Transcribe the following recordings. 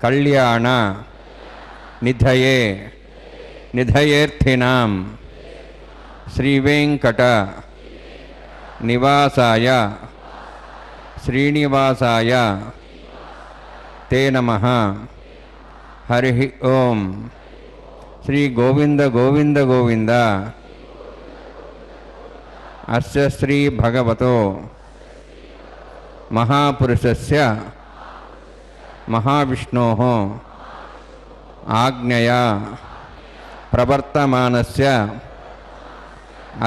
కళ్యాణ నిధయే నిధయేర్థినాం శ్రీవేంకట నివాసాయ శ్రీనివాసాయ తే నమః. హరి ఓం. శ్రీ గోవింద గోవింద గోవింద. అస్య శ్రీ భగవతో మహాపురుషస్య మహావిష్ణోః ఆజ్ఞయా ప్రవర్తమానస్య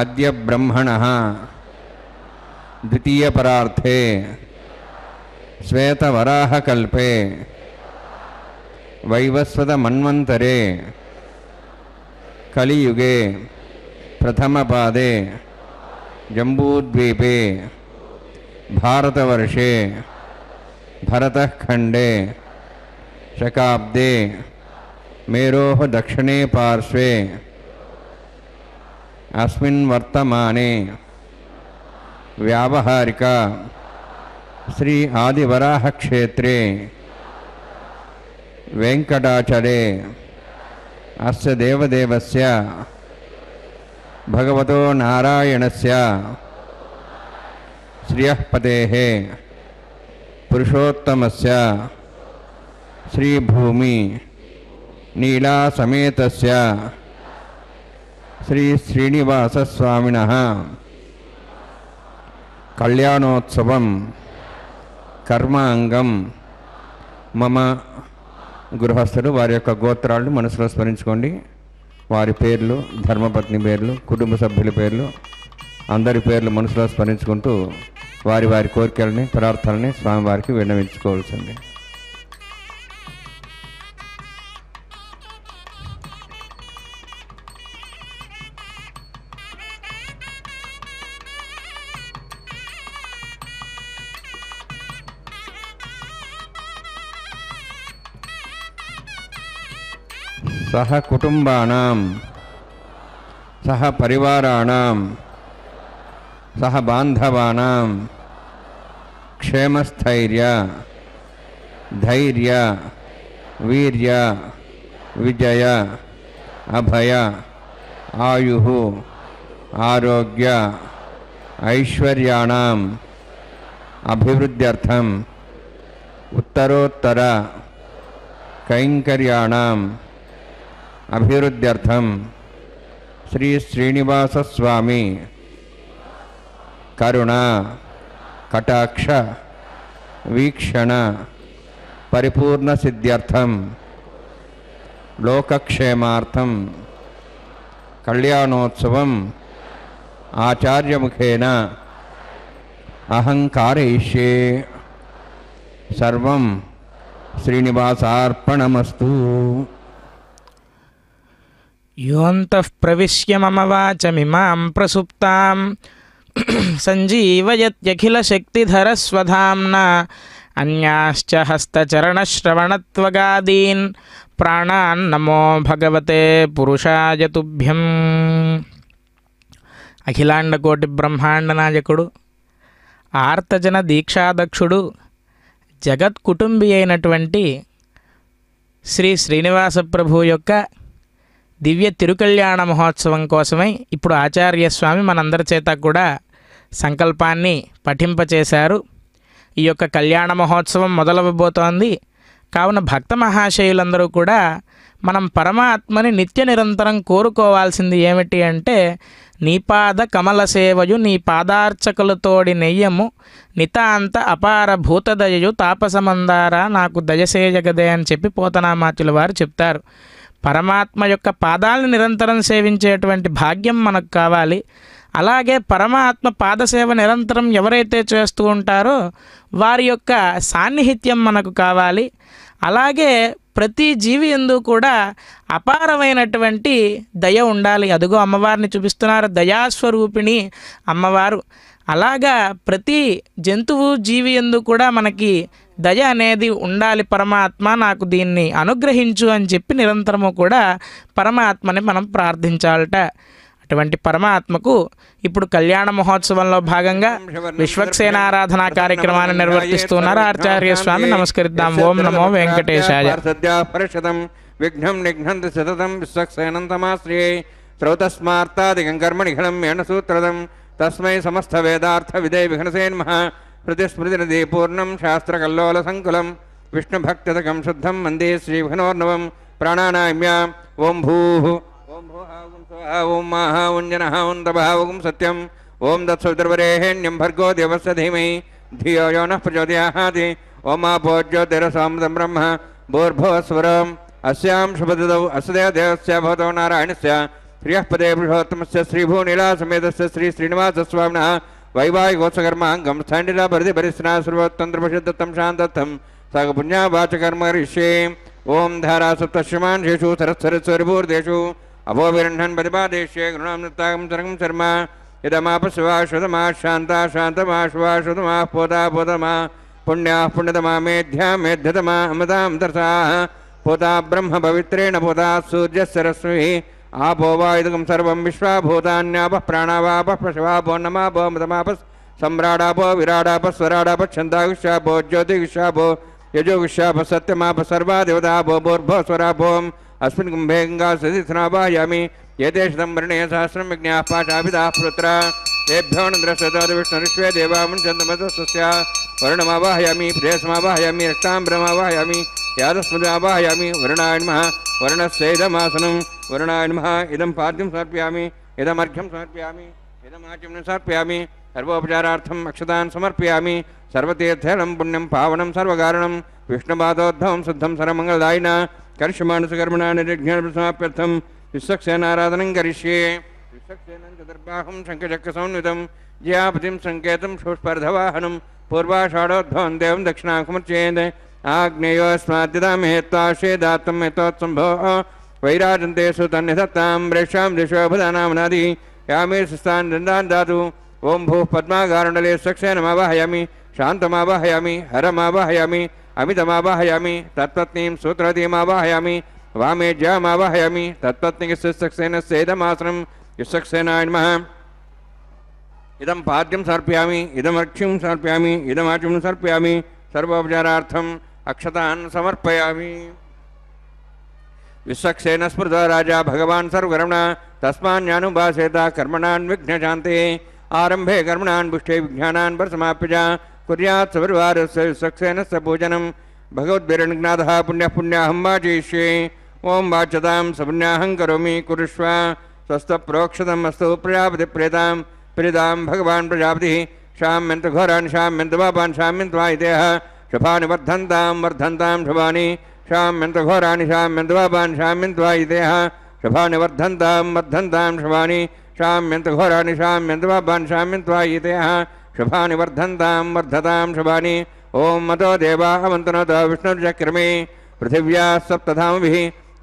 అద్య బ్రహ్మణః ద్వితీయపరార్థే శ్వేతవరాహకల్పే వైవస్వతమన్వంతరే కలియుగే ప్రథమపాదే జంబూద్వీపే భారతవర్షే భరతఖండే శకాబ్దే మేరోః దక్షిణే పార్శ్వే అస్మిన్ వర్తమానే వ్యావహారిక శ్రీ ఆదివరాహ క్షేత్రే వెంకటాచలే అస్య దేవదేవస్య భగవతో నారాయణస్య శ్రియఃపతేః పురుషోత్తమస్య శ్రీభూమి నీలాసమేతస్య శ్రీ శ్రీనివాసస్వామినః కళ్యాణోత్సవం కర్మాంగం మమ. గృహస్థులు వారి యొక్క గోత్రాలను మనసులో స్మరించుకోండి. వారి పేర్లు, ధర్మపత్ని పేర్లు, కుటుంబ సభ్యుల పేర్లు, అందరి పేర్లు మనసులో స్మరించుకుంటూ వారి వారి కోరికలని, ప్రార్థనల్ని స్వామివారికి విన్నవించుకోవాల్సింది. సహ కుటుంబానాం సహ పరివారాణాం సహ బాంధవానాం క్షేమస్థైర్య ధైర్య వీర్య విజయ అభయ ఆయుః ఆరోగ్య ఐశ్వర్యాణం అభివృద్ధ్యర్థం ఉత్తరోత్తర కైంకర్యాణం అభివృద్ధ్యర్థం శ్రీ శ్రీనివాసస్వామి కరుణ కటాక్ష వీక్షణ పరిపూర్ణ సిద్ధ్యర్థం లోకక్షేమార్థం కళ్యాణోత్సవం ఆచార్యముఖేన అహం కారయిష్యే. సర్వం శ్రీనివాసార్పణమస్తు. యోంతః ప్రవిశ్య మమ వాచమిమాం ప్రసుప్తాం సంజీవయత్యఖిలశక్తిధరస్వధామ్నా అన్యాశ్చ హస్తచరణశ్రవణత్వగాదీన్ ప్రాణాన్నమో భగవతే పురుషాయ తుభ్యం. అఖిలాండకోటి బ్రహ్మాండ నాయకుడు, ఆర్తజన దీక్షాదక్షుడు, జగత్కుటుంబి అయినటువంటి శ్రీ శ్రీనివాస ప్రభు యొక్క దివ్య తిరుకళ్యాణ మహోత్సవం కోసమై ఇప్పుడు ఆచార్యస్వామి మనందరి చేత కూడా సంకల్పాన్ని పఠింపచేశారు. ఈ యొక్క కళ్యాణ మహోత్సవం మొదలవబోతోంది. కావున భక్త మహాశయులందరూ కూడా మనం పరమాత్మని నిత్య నిరంతరం కోరుకోవాల్సింది ఏమిటి అంటే, నీ పాద కమల సేవయు నీ పాదార్చకులతోడి నెయ్యము నితాంత అపార భూతదయయు తాపసమందారా నాకు దయసేయగదే అని చెప్పి పోతనామాత్యుల వారు చెప్తారు. పరమాత్మ యొక్క పాదాలను నిరంతరం సేవించేటువంటి భాగ్యం మనకు కావాలి. అలాగే పరమాత్మ పాదసేవ నిరంతరం ఎవరైతే చేస్తూ ఉంటారో వారి యొక్క సాన్నిహిత్యం మనకు కావాలి. అలాగే ప్రతి జీవి యందు కూడా అపారమైనటువంటి దయ ఉండాలి. అదుగో అమ్మవారిని చూపిస్తున్నారు, దయాస్వరూపిణి అమ్మవారు. అలాగా ప్రతి జంతువు జీవి యందు కూడా మనకి దయ అనేది ఉండాలి. పరమాత్మ నాకు దీన్ని అనుగ్రహించు అని చెప్పి నిరంతరము కూడా పరమాత్మని మనం ప్రార్థించాలట. అటువంటి పరమాత్మకు ఇప్పుడు కళ్యాణ మహోత్సవంలో భాగంగా విశ్వక్సేన ఆరాధనా కార్యక్రమాన్ని నిర్వర్తిస్తున్నారు ఆచార్య స్వామి. నమస్కరిద్దాం. ఓం నమో వెంకటేశాయ. విఘ్నం నిఘ్నంతి సతతం విశ్వక్సేనం తమాశ్రయే శ్రౌతస్మార్తాదికం కర్మనిఖిలం మేణ సూత్రదం తస్మై సమస్త వేదార్థ విదే విఘ్నసే నమః. ప్రతిస్మృతినిధి పూర్ణం శాస్త్రకల్లోల సంకులం విష్ణుభక్తిదకం శుద్ధం వందే శ్రీవిఘ్నోర్ణవం. ప్రాణానామ్య ఓం భూః ఓం భూః ఓం స్వః ఓం మాః ఓం జనః ఓం తపః ఓం సత్యం ఓం దత్సవితుర్వరేణ్యం భర్గో దేవస్య ధీమహి ధియో యో నః ప్రచోదయాత్. ఓం ఆపో జ్యోతిరసామృతం బ్రహ్మ భూర్భువస్వరం అస్యాం శుభదౌ అస్య దేవస్య భవతో నారాయణస్య ప్రియః పదే పురుషోత్తమస్య శ్రీభూనీలాసమేతస్య శ్రీ శ్రీనివాసస్వామినః వైవాహికోత్సకర్మాంగం స్థాండిలా పరిధి పరిశ్నా సర్వోత్తంత్రపరిషుద్ధం శాంతత్వం సగ పుణ్యావాచకర్మ రిష్యే. ఓం ధారా సప్తశ్రమాన్ శేషు సరస్వరిభూర్దేషు అభో విరణ్ణన్ ప్రతిపాదేశ్యే గృణాం నృత్తాగం సరగం శర్మ ఇదమాపశివా శుధమా శాంతా శాంతమా శివా శుధమా పోతా పోతమా పుణ్యా పుణ్యతమా మేధ్యా మేధ్యతమా అమృతాం దర్శాః పోతా బ్రహ్మ పవిత్రేణ పోతా సూర్యస్య రశ్మిః ఆపో వాయుదకం సర్వం విశ్వాభూతాన్యాపః ప్రాణావాపః పశవాపో నమాపో మృతమాప సమ్రాడాపో విరాడాప స్వరాడాప ఛందాగుష్యాపో జ్యోతిగుష్యాపో యజోగుష్యాప సత్యమాప సర్వా దేవతాపో భూర్భో స్వరాపోం అస్మిన్ కుంభే గంగా సతీర్థనావాయామి. ఏతేషం వర్ణే సహస్రం విజ్ఞాః పాశాభిదాః పుత్ర ఏభ్యో నంద్రస్వతోద విష్ణురిష్వే దేవాముంచందమతస్య వరుణమావాహయామి ప్రేయసమావాహయామి రక్తాంబరమావాహయామి యాదస్మదావాహయామి. వరుణాయ నమః వరుణస్యేదమాసనం వరుణాయ నమః. ఇదం పాద్యం సమర్పయామి ఇదమర్ఘ్యం సమర్పయామి ఇదమాచమనం సమర్పయామి సర్వోపచారార్థం అక్షతాన్ సమర్పయామి. సర్వతీర్థలం పుణ్యం పావనం సర్వకారణం విష్ణుపాదోద్భవం శుద్ధం సర్వమంగళదాయిన కరిష్యమానుసకర్మణా నిర్విఘ్నసమాప్యర్థం విశ్వక్సేనారాధనం కరిష్యే. విశ్వక్సేనం చతుర్బాహుం శంఖచక్ర సంయుతం జ్యాపతిం సంకేతం పుష్పర్ధవాహనం పూర్వాషాఢోద్భవం దేవం దక్షిణాకుమర్చేద్. ఆగ్నేయోస్మాద్యతామహేత్వాషేదాత్తం హేతోత్సంభో వైరాజంతేషు తన్నిధత్తాం ప్రేక్షాం దిశోభదానామనాది యామే సుస్థాన్ దండాన్ దాతు. ఓం భూః పద్మాగారుండలే సక్షేనమావాహయామి శాంతమావాహయామి హరమావాహయామి అమితమావాహయామి తత్పత్నీం సూత్రవతీమావాహయామి వామే జ్యామావాహయామి తత్పత్నికి సక్సేనస్యేదమాసనం విశ్వక్సేనాయ నమః. ఇదం పాద్యం సమర్పయామి ఇదమర్క్ష్యం సమర్పయామి ఇదమాచమనం సమర్పయామి సర్వోపచారార్థం అక్షతాన్ సమర్పయామి. విశ్వక్సేన స్మృతో రాజా భగవాన్ సర్వకర్మణ తస్మాన్యానుభాసేత కర్మణాన్ విఘ్నశాంతే. ఆరంభే కర్మణాన్ పుష్టే విజ్ఞానాన్ పరసమాప్య కుర్యాత్ సవిర్వారస్య విశ్వక్సేనస్య పూజనం భగవద్భిర్నిఘ్నాథః పుణ్యః పుణ్యాహం వాచయిష్యే. ఓం వాచ్యతాం సపుణ్యాహం కరోమి కురుష్వ స్వస్థ ప్రోక్షతం అస్తు ప్రజాపతి ప్రేతాం ప్రియతాం భగవాన్ ప్రజాపతి. శామ్యంత ఘోరాన్ శామ్యంత పాపాన్ శామ్యంత్వా ఇతేహ శుభాని వర్ధంతాం వర్ధంతాం శుభాని శామ్యంత ఘోరాని శామ్యంత పాపాన్ శామ్యంత్వా ఇతేహ శుభాని వర్ధంతాం వర్ధంతాం శుభాని శామ్యంత ఘోరాని శామ్యంత పాపాన్ శామ్యంత్వా ఇతేహ శుభాని వర్ధంతాం వర్ధతాం శుభాని. ఓం మతో దేవా అవంతనోతో విష్ణుర్చక్రమే పృథివ్యా సప్తధామభిః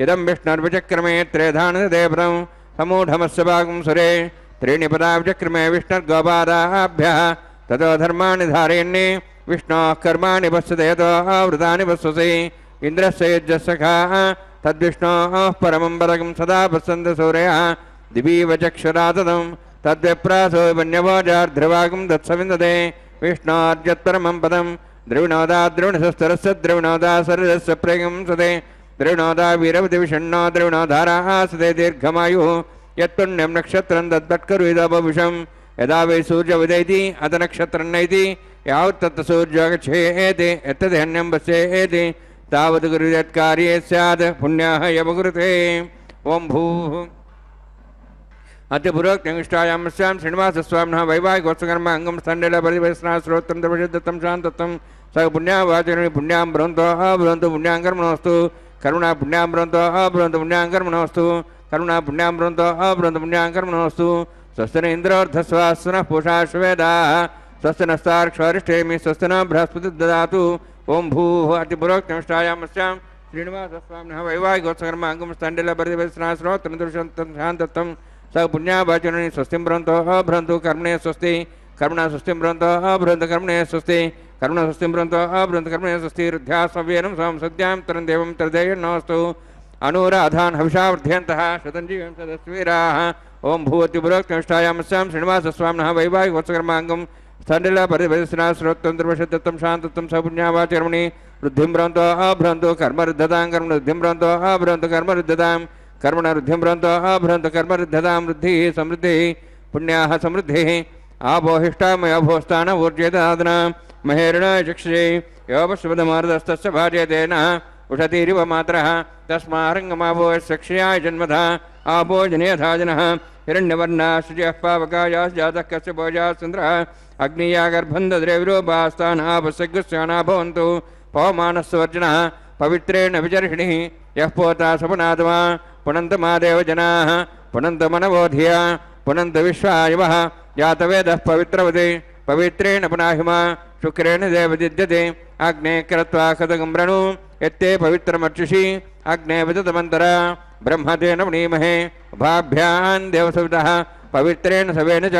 ఇదం విష్ణుర్విచక్రమే త్రేధానదేవతం సమూఢమస్య భాగం సురే त्रीणि पदा विचक्रमे विष्णुर्गोपादाभ्यः ततो धर्माणि धारयन्ने विष्णोः कर्माणि पश्यते यतो आवृतानि पश्यसि इन्द्रस्य यज्ञसखाः तद्विष्णोः परमं पदकं सदा पश्यन्ति सूर्यः दिवीव चक्षुराततं तद्विप्रासो वन्यवोजार्ध्रुवागं दत्सविन्दते विष्णोर्यत्परमं पदं द्रविणोदा द्रविणशस्त्रस्य द्रविणोदा सरदस्य प्रेगं सते द्रविणोदा वीरवतिविषण्णो द्रविणोधाराः सते दीर्घमायुः यत्पुण्यं नक्षत्रं तद्वत्करुदभविषं यदा वै सूर्यवदैति अथ नक्षत्रं नैति यावत्तत् सूर्यो गच्छेति यत्तदन्यं पश्येति तावत् गुरुयत्कार्ये स्यात् पुण्याः यमकुरुते. ओं भूः अत्यपुरोक्तनिष्ठायामस्यां श्रीनिवासस्वामिनः वैवाहिकोत्सकर्म अङ्गं स्तण्डिलपरिवेशना श्रोत्रं दर्शदत्तं शान्तत्वं स पुण्यावाचरणि पुण्यां ब्रवन्तो अब्रवन्तु पुण्यां कर्मणोऽस्तु करुणा पुण्यां ब्रवन्तो अब्रवन्तु पुण्यां कर्मणोऽस्तु करुणा पुण्यां ब्रवन्तो अब्रवन्तु पुण्यां कर्मणोऽस्तु. स्वस्ति न इन्द्रोऽर्धस्वास्नः पूषा श्वेदाः स्वस्ति नस्तार्क्ष्वरिष्ठेमि स्वस्ति न बृहस्पतिः ददातु. ओं भूः अतिपुरोक्तनिष्ठायामस्यां श्रीनिवासस्वामिनः वैवाहिकोत्सकर्म अङ्गं स्तण्डिलपरिवेशना श्रोत्रं दर्शदत्तं शान्तत्वं स पुण्यावाचरणि स्वस्तिं ब्रवन्तो अब्रवन्तु कर्मणे स्वस्ति कर्मणा स्वस्तिं ब्रवन्तो अब्रवन्तु कर्मणे स्वस्ति कर्मणा स्वस्तिं ब्रवन्तो अब्रवन्तु कर्मणे स्वस्ति. रुद्ध्यास्वेनं स्वं सद्यां तरं देवं तरदेयन्नोऽस्तु अनुराधान् हविषा वर्धयन्तः शतञ्जीवं सदस्वीराः ఓం భూవతిపురోక్తిష్టాయామస్యాం శ్రీనివాసస్వామినः వైవాహికోత్సకర్మాంగం స్థండిల పరిపరిశ్నా శ్రోత్తం దుర్వశత్వం శాంతత్వం సపుణ్యావాచర్మణి వృద్ధిం భ్రంతో అభ్రంతో కర్మరుద్ధతాం కర్మ వృద్ధిం భ్రంతో అభ్రంతో కర్మరుద్ధతాం కర్మణ వృద్ధిం భ్రంతో అభ్రంతో కర్మరుద్ధతాం వృద్ధి సమృద్ధి పుణ్యాః సమృద్ధి ఆపోహిష్టామయోభోస్థాన ఊర్జేతాదన మహేరణ చక్షుషే యోపశుభదమార్దస్తస్య భార్యతేన ఉషతీరివ మాతరः తస్మారంగమావో సక్ష్యాయ జన్మధ ఆపో జనేధాజనः హిరణ్యవర్ణా శుచయః పావకాయాः జాతः కస్య భోజాः సుందరः అగ్నియా గర్భం దద్రే విరూపాస్తాన్ ఆపసగ్గుస్యానా భవంతు పవమానస్వర్జనः పవిత్రేణ విచర్షిణిः యః పోతా సపునాత్మా పునంతమాదేవ జనాः పునంతమనవోధియా పునంత విశ్వాయవः జాతవేదः పవిత్రవతి పవిత్రేణ పునాహిమా శుక్రేణ దేవదిద్యతే అగ్నే క్రత్వా కథగం రణు ఎత్తే పవిత్రమర్చుషి అగ్నే విదతమంతర బ్రహ్మతేన పునీమహే ఉభాభ్యాం దేవసవితః పవిత్రేణ సవేన చ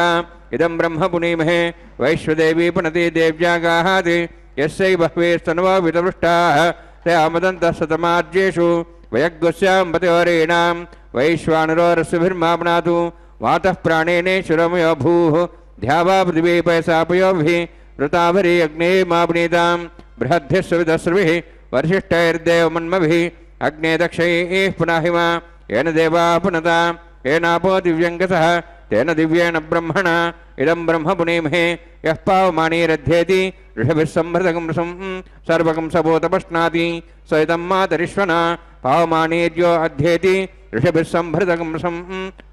ఇదం బ్రహ్మ పునీమహే వైశ్వదేవీ పునతి దేవ్యాగాహాతి యస్యై బహ్వే స్తనవో వితపృష్టాః తే ఆమదంతః సతమార్జేషు వయగ్గస్యాం పతివరేణాం వైశ్వానరోరస్సుభిర్మాప్నాతు వాతః ప్రాణేనేశ్వరమయో భూః ధ్యావా పృథివీ పయసాపయోభిः వృతాభరీ అగ్నే మాప్నీతాం బృహద్భిः సువిదస్రుभिः వర్షిష్టైర్దేవమన్మభిः అగ్నే దక్షైः పునాహిమా येन देवा पुनता येनापो दिव्यङ्गतः तेन दिव्येन ब्रह्मणा इदं ब्रह्म पुनीमहे यः पावमानीरध्येति ऋषभिः संभृतकं सर्वकं सभूतपश्नाति स इदं मातरिश्वना पावमानीर्यो अध्येति ऋषभिः संभृतकं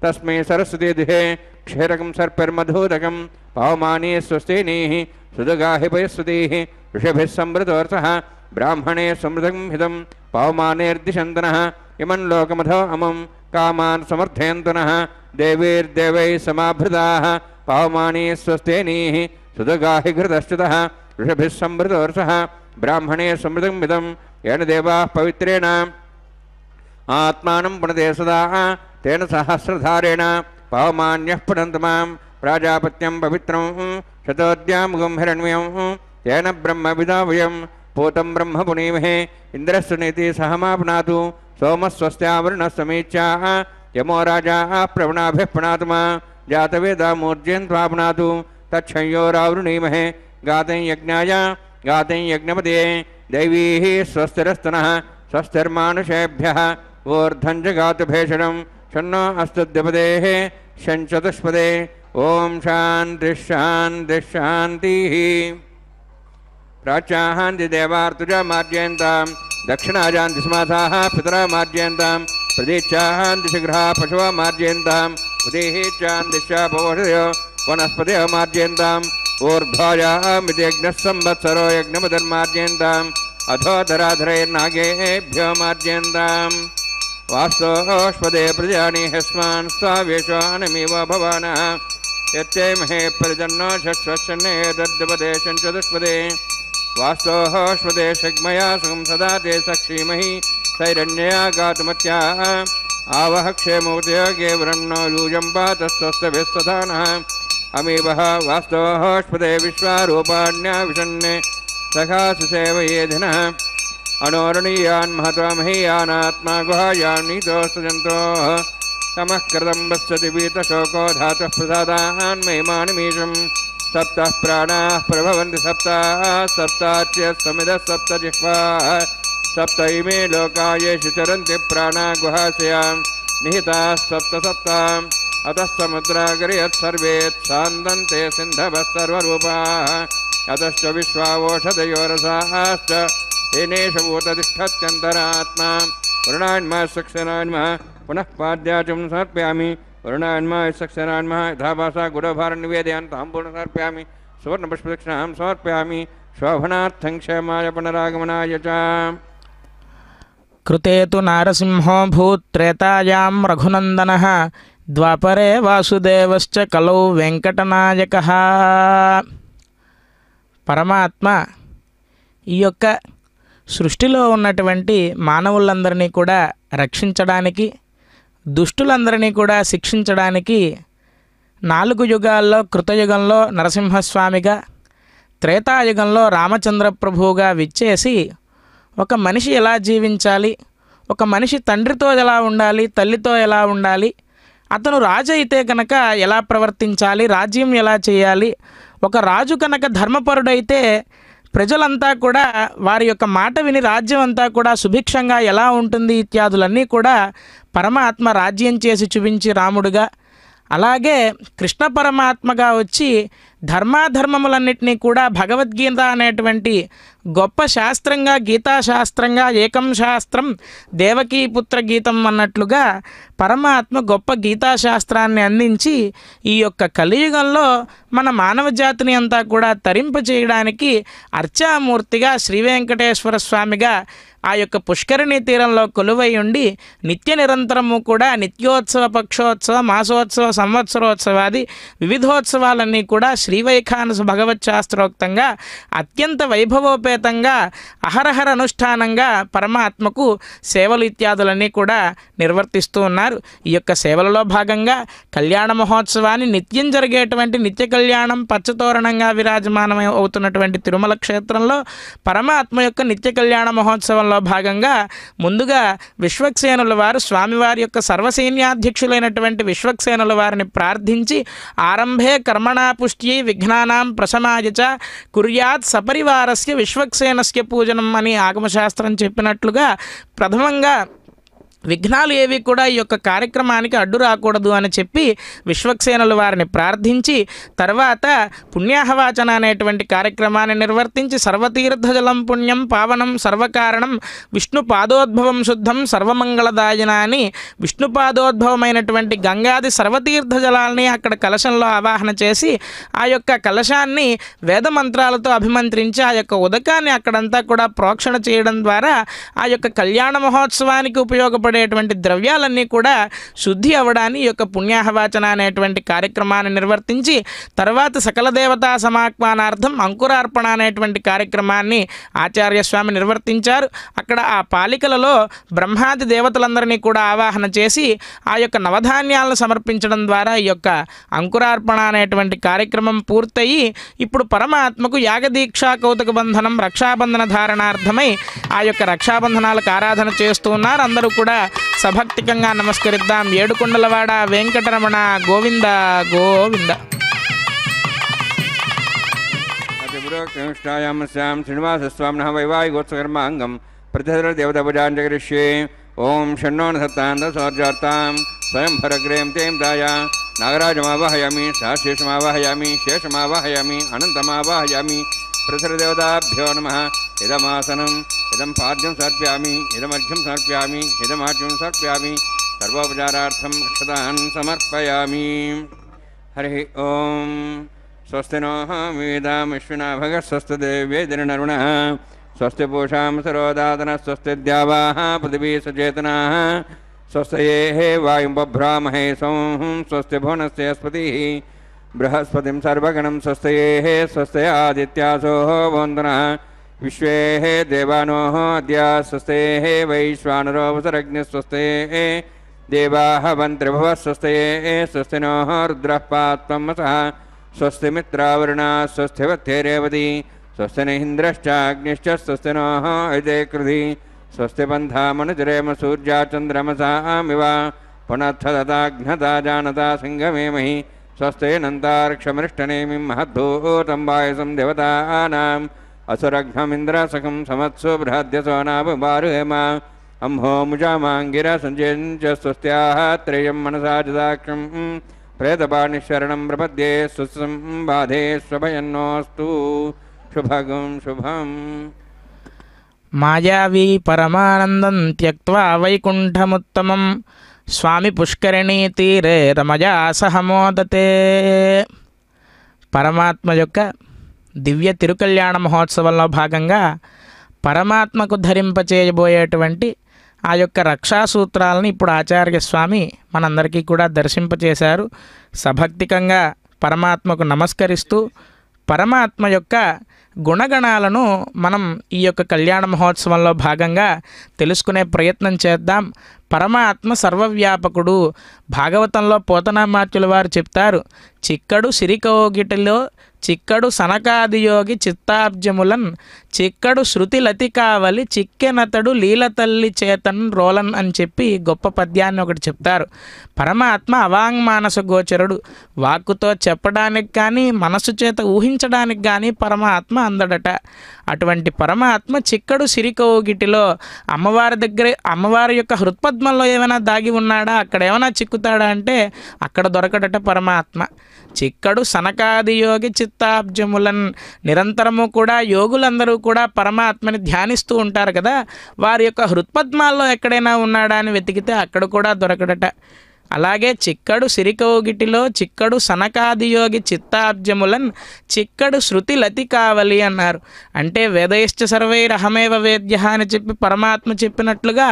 तस्मै सरस्वती दुहे क्षीरकं सर्पिर्मधूदकं पावमानी स्वस्तिनीः सुदगाहि पयस्वतीः ऋषभिः संभृतोऽर्थः ब्राह्मणे समृतं हितं पावमानेर्दिशन्तनः इमं लोकमधो अमं कामान् समर्थयन्तनः देवीर्देवैः समाभृताः पावमानी स्वस्तेनीः सुदगाहि घृतश्च्युतः ऋषभिः संभृतोऽर्थः ब्राह्मणे समृतं हितं येन देवाः पवित्रेण आत्मानं पुनते सदा तेन सहस्रधारेण पावमान्यः पुनन्तमां प्राजापत्यं पवित्रं शतोद्यामुगं हिरण्मयं तेन ब्रह्मविदावयं पूतं ब्रह्म पुनीमहे इन्द्रस्वनीति सहमाप्नातु सोमस्वस्त्यावरुणः यमो राजा प्रवणाभिः पुनातुमा जातवेदामूर्जयन्त्वाप्नातु तच्छंयोरावृणीमहे गातं यज्ञाय गातं यज्ञपते दैवीः स्वस्तिरस्तनः स्वस्तिर्मानुषेभ्यः ऊर्ध्वं च गातुभेषणं शन्नो अस्तुद्यपदेः शञ्चतुष्पदे ॐ शान्तिः शान्तिः शान्तिः प्राच्याहान्ति देवार्तुजा मार्जयन्तां दक्षिणाजान्ति स्मासाः पितरा मार्जयन्तां प्रदीच्याहान्ति शीघ्रः पशवः मार्जयन्तां उदेहेच्यान्तिश्च पवोषधयो वनस्पतयो मार्जयन्ताम् ऊर्ध्वायामिति यज्ञः संवत्सरो यज्ञमतिर्मार्जयन्ताम् अधोधराधरैर्नागेभ्यो मार्जयन्ताम् वास्तोष्पदे प्रजानि ह्यस्मान् स्वावेशानमिव भवानः यत्ते महे प्रजन्नो षट्षन्ने तद्पदे शञ्चतुष्पदे वास्तोष्पदे शग्मया सुखं सदा ते सक्षीमहि सैरण्यया गातुमत्या आवह क्षेमोदयोगे वरन्नो यूजं पातस्तस्तभिस्तथानः अमीवः वास्तोष्पदे विश्वारूपाण्या विशन्ने सखासु सेवयेधिनः अणोरणीयान् महत्वमहीयानात्मा गुहायान्नीतोस्तजन्तोः तमः कृतं वत्सति वीतशोको धातुः प्रसादान् महिमानिमीशं सप्तः प्राणाः प्रभवन्ति सप्ताः सप्ताच्य समिदः सप्त जिह्वाः सप्त इमे लोका येषु चरन्ति प्राणा गुहाशयां निहिताः सप्त सप्ताम् अतः समुद्रागर्यत् सान्दन्ते सिन्धवः सर्वरूपाः अतश्च विश्वावोषधयोरसाश्च येनेषु भूततिष्ठत्यन्तरात्मा वरुणान्मा सक्षरान्मा पुनः पाद्याचं समर्पयामि वरुणान्मा सक्षरान्मा यथा भाषा गुरुभारं निवेदयान् ताम्बूलं समर्पयामि सुवर्णपुष्पदक्षिणां समर्पयामि शोभनार्थं क्षेमाय पुनरागमनाय च कृते तु नारसिंहो भूत्रेतायां रघुनन्दनः द्वापरे वासुदेवश्च कलौ వెంకటనాయకః. పరమాత్మ ఈ యొక్క సృష్టిలో ఉన్నటువంటి మానవులందరినీ కూడా రక్షించడానికి, దుష్టులందరినీ కూడా శిక్షించడానికి 4 యుగాల్లో కృతయుగంలో నరసింహస్వామిగా, త్రేతాయుగంలో రామచంద్ర ప్రభువుగా విచ్చేసి ఒక మనిషి ఎలా జీవించాలి, ఒక మనిషి తండ్రితో ఎలా ఉండాలి, తల్లితో ఎలా ఉండాలి అతను రాజు అయితే కనుక ఎలా ప్రవర్తించాలి, రాజ్యం ఎలా చేయాలి, ఒక రాజు కనుక ధర్మపరుడైతే ప్రజలంతా కూడా వారి యొక్క మాట విని రాజ్యం అంతా కూడా సుభిక్షంగా ఎలా ఉంటుంది ఇత్యాదులన్నీ కూడా పరమాత్మ రాజ్యం చేసి చూపించి రాముడుగా, అలాగే కృష్ణ పరమాత్మగా వచ్చి ధర్మాధర్మములన్నింటినీ కూడా భగవద్గీత అనేటువంటి గొప్ప శాస్త్రంగా, గీతాశాస్త్రంగా, ఏకం శాస్త్రం దేవకీపుత్ర గీతం అన్నట్లుగా పరమాత్మ గొప్ప గీతాశాస్త్రాన్ని అందించి ఈ యొక్క కలియుగంలో మన మానవ జాతిని అంతా కూడా తరింపచేయడానికి అర్చామూర్తిగా శ్రీ వెంకటేశ్వర స్వామిగా ఆ యొక్క పుష్కరిణి తీరంలో కొలువై ఉండి నిత్య నిరంతరము కూడా నిత్యోత్సవ, పక్షోత్సవ, మాసోత్సవ, సంవత్సరోత్సవాది వివిధోత్సవాలన్నీ కూడా శ్రీవైఖానస భగవత్ శాస్త్రోక్తంగా అత్యంత వైభవోపేతంగా అహరహర అనుష్ఠానంగా పరమాత్మకు సేవలు ఇత్యాదులన్నీ కూడా నిర్వర్తిస్తూ ఉన్నారు. ఈ యొక్క సేవలలో భాగంగా కళ్యాణ మహోత్సవాన్ని నిత్యం జరిగేటువంటి నిత్య కళ్యాణం పచ్చతోరణంగా విరాజమానం అవుతున్నటువంటి తిరుమల క్షేత్రంలో పరమాత్మ యొక్క నిత్య కళ్యాణ మహోత్సవంలో భాగంగా ముందుగా విశ్వక్సేనుల వారు స్వామివారి యొక్క సర్వసైన్యాధ్యక్షులైనటువంటి విశ్వక్సేనుల వారిని ప్రార్థించి ఆరంభే కర్మణా పుష్ట్యై విఘ్నానాం ప్రశమాయ చ కుర్యాత్ సపరివారస్య విశ్వక్సేనస్య పూజనం అని ఆగమశాస్త్రం చెప్పినట్లుగా ప్రథమంగా విఘ్నాలు ఏవి కూడా ఈ యొక్క కార్యక్రమానికి అడ్డు రాకూడదు అని చెప్పి విశ్వక్సేనుల వారిని ప్రార్థించి తర్వాత పుణ్యాహవాచన అనేటువంటి కార్యక్రమాన్ని నిర్వర్తించి సర్వతీర్థజలం పుణ్యం పావనం సర్వకారణం విష్ణు పాదోద్భవం శుద్ధం సర్వమంగళదాయన అని విష్ణు పాదోద్భవమైనటువంటి గంగాది సర్వతీర్థ జలాల్ని అక్కడ కలశంలో ఆవాహన చేసి ఆ యొక్క కలశాన్ని వేద మంత్రాలతో అభిమంత్రించి ఆ యొక్క ఉదకాన్ని అక్కడంతా కూడా ప్రోక్షణ చేయడం ద్వారా ఆ యొక్క కళ్యాణ మహోత్సవానికి ఉపయోగపడేటువంటి ద్రవ్యాలన్నీ కూడా శుద్ధి అవ్వడాన్ని ఈ యొక్క పుణ్యాహవాచన అనేటువంటి కార్యక్రమాన్ని నిర్వర్తించి తర్వాత సకల దేవతా సమాహ్వానార్థం అంకురార్పణ అనేటువంటి కార్యక్రమాన్ని ఆచార్య స్వామి నిర్వర్తించారు. అక్కడ ఆ పాలికలలో బ్రహ్మాది దేవతలందరినీ కూడా ఆవాహన చేసి ఆ యొక్క నవధాన్యాలను సమర్పించడం ద్వారా ఈ యొక్క అంకురార్పణ అనేటువంటి కార్యక్రమం పూర్తయి ఇప్పుడు పరమాత్మకు యాగదీక్షా కౌతుక బంధనం రక్షాబంధన ధారణార్థమై ఆ యొక్క రక్షాబంధనాలకు ఆరాధన చేస్తూ ఉన్నారు. అందరూ కూడా సభక్తికంగా నమస్కరిద్దాం. ఏడుకొండలవాడ వెంకటరమణ గోవింద గోవింద. అతిపురోక్షాయామస్యాం శ్రీనివాసస్వామినః వైవాహికోత్సకర్మాంగం ప్రతిదేవతాపూజాంజగరిష్యే. ఓం షణ్ణోనసత్తాంద సౌర్జార్తాం స్వయం భరగ్రేం తేం దాయ నాగరాజమావాహయామి సహశేషమావాహయామి శేషమావాహయామి అనంతమావాహయామి. ప్రతిదేవతాభ్యో నమః. ఇదమాసనం ఇదం పాద్యం సమర్ప్యామి ఇదమర్ఘ్యం సమర్ప్యామి ఇదమాట్యం సమర్ప్యామి సర్వోపచారార్థం అక్షతాన్ సమర్పయామి. హరి ఓం. స్వస్తి నో వేదామిశ్వినా భగ స్వస్తి దేవేదిర్నరుణ స్వస్తి పూషాం సరోదాతన స్వస్తి ద్యావాః పృథివీ సచేతనా స్వస్తయే వాయుం బభ్రామహే సోం స్వస్తి భువనస్యస్పతిః బృహస్పతిం సర్వగణం స్వస్తయే స్వస్తయ ఆదిత్యాసో వందనః విశ్వే దేవానో అద్య స్వస్తే వైశ్వానరో వసరగ్ని స్వస్తే దేవాః వంత్రిభువ స్వస్తే స్వస్తి నో రుద్రః పాత్వమసః స్వస్తి మిత్రావరుణ స్వస్తి వత్తేరేవతి స్వస్తి ఇంద్రశ్చాగ్నిశ్చ స్వస్తి నో ఇదే కృధి స్వస్తి బంధామనుచరేమ సూర్యా చంద్రమసామివ పునఃతదాఘ్నతా జానతా సంగమేమహి స్వస్తే నంతార్క్షమృష్టనేమి మహద్భూతం వాయసం దేవతానాం అసురఘ్నమింద్రసఖం సమత్సు బృహద్యసో నాభుమారుహేమ అంహో ముజామాంగిర సంజయంచ స్వస్త్యాః త్రయం మనసా జదాక్షం ప్రేతపాణిశరణం ప్రపద్యే సుసంబాధే స్వభయన్నోస్తు. శుభగం శుభం. మాయావీ పరమానందం త్యక్త్వా వైకుంఠముత్తమం స్వామి పుష్కరిణీ తీరే రమయా సహ మోదతే. పరమాత్మ యొక్క దివ్య తిరుకళ్యాణ మహోత్సవంలో భాగంగా పరమాత్మకు ధరింపచేయబోయేటువంటి ఆ యొక్క రక్షాసూత్రాలను ఇప్పుడు ఆచార్య స్వామి మనందరికీ కూడా దర్శింపచేశారు. సభక్తికంగా పరమాత్మకు నమస్కరిస్తూ పరమాత్మ యొక్క గుణగణాలను మనం ఈ యొక్క కళ్యాణ మహోత్సవంలో భాగంగా తెలుసుకునే ప్రయత్నం చేద్దాం. పరమాత్మ సర్వవ్యాపకుడు. భాగవతంలో పోతనామాత్యుల వారు చెప్తారు, చిక్కడు సిరికోగిటిలో చిక్కడు సనకాదియోగి చిత్తాబ్జములన్ చిక్కడు శృతి లతి కావలి చిక్కెనతడు లీలతల్లి చేతన్ రోలన్ అని చెప్పి గొప్ప పద్యాన్ని ఒకటి చెప్తారు. పరమాత్మ అవాంగ్మానస గోచరుడు. వాక్కుతో చెప్పడానికి కానీ మనసు చేత ఊహించడానికి కానీ పరమాత్మ అందడట. అటువంటి పరమాత్మ చిక్కడు సిరికౌగిటిలో అమ్మవారి దగ్గరే, అమ్మవారి యొక్క హృత్పద్మంలో ఏమైనా దాగి ఉన్నాడా, అక్కడ ఏమైనా చిక్కుతాడా అంటే అక్కడ దొరకడట పరమాత్మ. చిక్కడు సనకాదియోగి చిత్తాబ్జములన్. నిరంతరము కూడా యోగులందరూ కూడా పరమాత్మని ధ్యానిస్తూ ఉంటారు కదా, వారి యొక్క హృత్పద్మాల్లో ఎక్కడైనా ఉన్నాడా అని వెతికితే అక్కడ కూడా దొరకడట. అలాగే చిక్కడు సిరికౌగిటిలో చిక్కడు సనకాదియోగి చిత్తాబ్జములన్ చిక్కడు శృతి లతి కావలి అన్నారు. అంటే వేదైశ్చ సర్వైరహమేవ వేద్య అని చెప్పి పరమాత్మ చెప్పినట్లుగా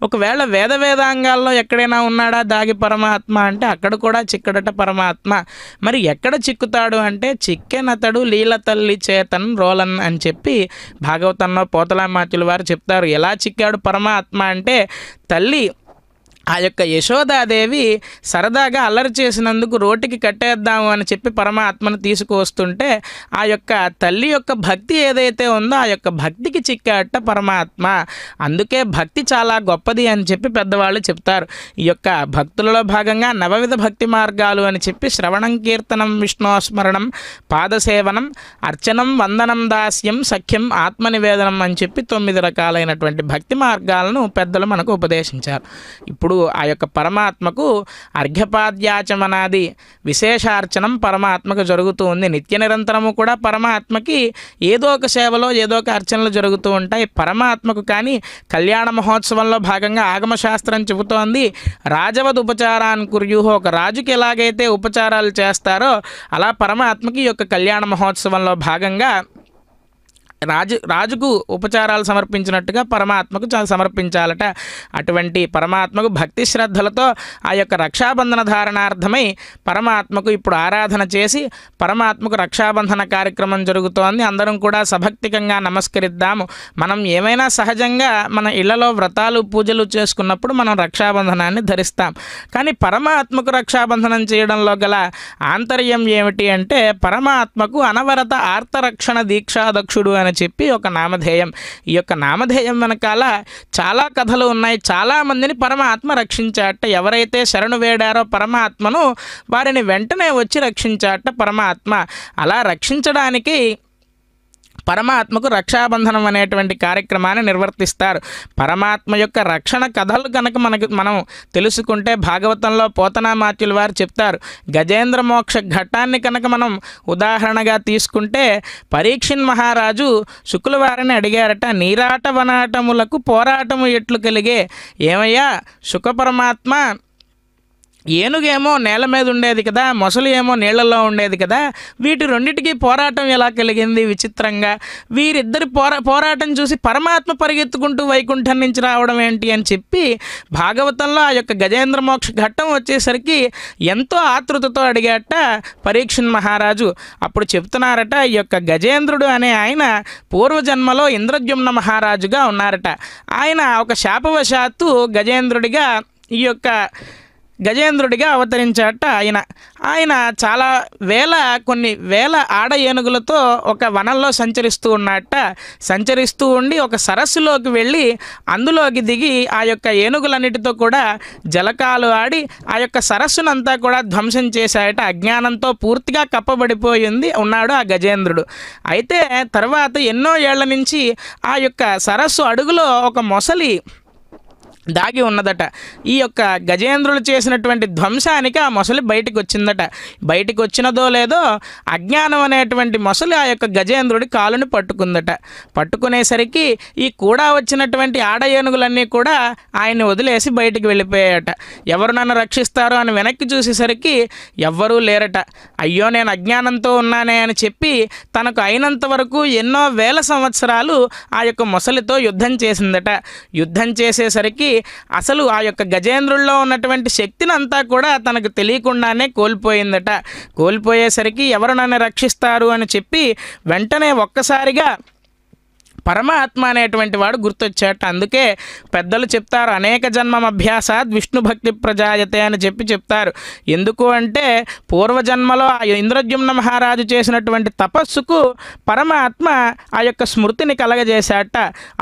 ఒకవేళ వేదాంగాల్లో ఎక్కడైనా ఉన్నాడా దాగి పరమాత్మ అంటే అక్కడ కూడా చిక్కడట పరమాత్మ. మరి ఎక్కడ చిక్కుతాడు అంటే చిక్కెనతడు లీలతల్లి చేతన్ రోలన్ అని చెప్పి భాగవతంలో పోతలామాత్యుల వారు చెప్తారు. ఎలా చిక్కాడు పరమాత్మ అంటే తల్లి ఆ యొక్క యశోదాదేవి సరదాగా అల్లరి చేసినందుకు రోటికి కట్టేద్దాము అని చెప్పి పరమాత్మను తీసుకువస్తుంటే ఆ యొక్క తల్లి యొక్క భక్తి ఏదైతే ఉందో ఆ యొక్క భక్తికి చిక్కాట పరమాత్మ. అందుకే భక్తి చాలా గొప్పది అని చెప్పి పెద్దవాళ్ళు చెప్తారు. ఈ యొక్క భక్తులలో భాగంగా నవవిధ భక్తి మార్గాలు అని చెప్పి శ్రవణం, కీర్తనం, విష్ణుస్మరణం, పాదసేవనం, అర్చనం, వందనం, దాస్యం, సఖ్యం, ఆత్మనివేదనం అని చెప్పి 9 రకాలైనటువంటి భక్తి మార్గాలను పెద్దలు మనకు ఉపదేశించారు. ఇప్పుడు ఆ యొక్క పరమాత్మకు అర్ఘ్యపాద్యాచమనాది విశేషార్చనం పరమాత్మకు జరుగుతూ ఉంది. నిత్య నిరంతరము కూడా పరమాత్మకి ఏదో ఒక సేవలో ఏదో ఒక అర్చనలు జరుగుతూ ఉంటాయి. పరమాత్మకు కానీ కళ్యాణ మహోత్సవంలో భాగంగా ఆగమశాస్త్రం చెబుతోంది, రాజవద్ ఉపచారాన్ కుర్యుహో. ఒక రాజుకి ఎలాగైతే ఉపచారాలు చేస్తారో అలా పరమాత్మకి ఈ యొక్క కళ్యాణ మహోత్సవంలో భాగంగా రాజుకు ఉపచారాలు సమర్పించినట్టుగా పరమాత్మకు సమర్పించాలట. అటువంటి పరమాత్మకు భక్తి శ్రద్ధలతో ఆ యొక్క రక్షాబంధన ధారణార్థమై పరమాత్మకు ఇప్పుడు ఆరాధన చేసి పరమాత్మకు రక్షాబంధన కార్యక్రమం జరుగుతోంది. అందరం కూడా సభక్తికంగా నమస్కరిద్దాము. మనం ఏమైనా సహజంగా మన ఇళ్లలో వ్రతాలు పూజలు చేసుకున్నప్పుడు మనం రక్షాబంధనాన్ని ధరిస్తాం. కానీ పరమాత్మకు రక్షాబంధనం చేయడంలో గల ఆంతర్యం ఏమిటి అంటే పరమాత్మకు అనవరత ఆర్తరక్షణ దీక్షాదక్షుడు అని చెప్పి ఒక నామధేయం. ఈ యొక్క నామధేయం వెనకాల చాలా కథలు ఉన్నాయి. చాలామందిని పరమాత్మ రక్షించాట. ఎవరైతే శరణు వేడారో పరమాత్మను వారిని వెంటనే వచ్చి రక్షించాట పరమాత్మ. అలా రక్షించడానికి పరమాత్మకు రక్షాబంధనం అనేటువంటి కార్యక్రమాన్ని నిర్వర్తిస్తారు. పరమాత్మ యొక్క రక్షణ కథలు కనుక మనం తెలుసుకుంటే భాగవతంలో పోతనామాత్యుల వారు చెప్తారు. గజేంద్ర మోక్ష ఘట్టాన్ని కనుక మనం ఉదాహరణగా తీసుకుంటే పరీక్షిన్ మహారాజు శుకులవారిని అడిగారట, నీరాట వనాటములకు పోరాటము ఎట్లు కలిగే. ఏమయ్యా శుక పరమాత్మ, ఏనుగేమో నేల మీద ఉండేది కదా, మొసలు ఏమో నీళ్లలో ఉండేది కదా, వీటి రెండింటికి పోరాటం ఎలా కలిగింది విచిత్రంగా. వీరిద్దరి పోరాటం చూసి పరమాత్మ పరిగెత్తుకుంటూ వైకుంఠం నుంచి రావడం ఏంటి అని చెప్పి భాగవతంలో ఆ యొక్క గజేంద్ర మోక్ష ఘట్టం వచ్చేసరికి ఎంతో ఆతృతతో అడిగాట పరీక్షిన్ మహారాజు. అప్పుడు చెప్తున్నారట, ఈ యొక్క గజేంద్రుడు అనే ఆయన పూర్వజన్మలో ఇంద్రద్యుమ్న మహారాజుగా ఉన్నారట. ఆయన ఒక శాపవశాత్తు గజేంద్రుడిగా అవతరించాట. ఆయన చాలా కొన్ని వేల ఆడ ఏనుగులతో ఒక వనంలో సంచరిస్తూ ఉన్నట్ట. సంచరిస్తూ ఉండి ఒక సరస్సులోకి వెళ్ళి అందులోకి దిగి ఆ యొక్క ఏనుగులన్నిటితో కూడా జలకాలు ఆడి ఆ యొక్క సరస్సునంతా కూడా ధ్వంసం చేశాయట. అజ్ఞానంతో పూర్తిగా కప్పబడిపోయింది ఉన్నాడు ఆ గజేంద్రుడు. అయితే తర్వాత ఎన్నో ఏళ్ల నుంచి ఆ యొక్క సరస్సు అడుగులో ఒక మొసలి దాగి ఉన్నదట. ఈ యొక్క గజేంద్రులు చేసినటువంటి ధ్వంసానికి ఆ మొసలి బయటికి వచ్చిందట. బయటికి వచ్చినదో లేదో అజ్ఞానం అనేటువంటి మొసలి ఆ యొక్క గజేంద్రుడి కాలుని పట్టుకుందట. పట్టుకునేసరికి ఈ కూడా వచ్చినటువంటి ఆడ ఏనుగులన్నీ కూడా ఆయన్ని వదిలేసి బయటికి వెళ్ళిపోయాయట. ఎవరు నన్ను రక్షిస్తారో అని వెనక్కి చూసేసరికి ఎవ్వరూ లేరట. అయ్యో నేను అజ్ఞానంతో ఉన్నానే అని చెప్పి తనకు అయినంత వరకు ఎన్నో వేల సంవత్సరాలు ఆ యొక్క మొసలితో యుద్ధం చేసిందట. యుద్ధం చేసేసరికి అసలు ఆ యొక్క గజేంద్రుల్లో ఉన్నటువంటి శక్తిని అంతా కూడా తనకు తెలియకుండానే కోల్పోయిందట. కోల్పోయేసరికి ఎవరు నన్ను రక్షిస్తారు అని చెప్పి వెంటనే ఒక్కసారిగా పరమాత్మ అనేటువంటి వాడు గుర్తొచ్చాట. అందుకే పెద్దలు చెప్తారు, అనేక జన్మం అభ్యాసాత్ విష్ణు భక్తి ప్రజాయతే అని చెప్తారు. ఎందుకు అంటే పూర్వజన్మలో ఆ ఇంద్రద్యుమ్న మహారాజు చేసినటువంటి తపస్సుకు పరమాత్మ ఆ యొక్క స్మృతిని కలగజేశాట.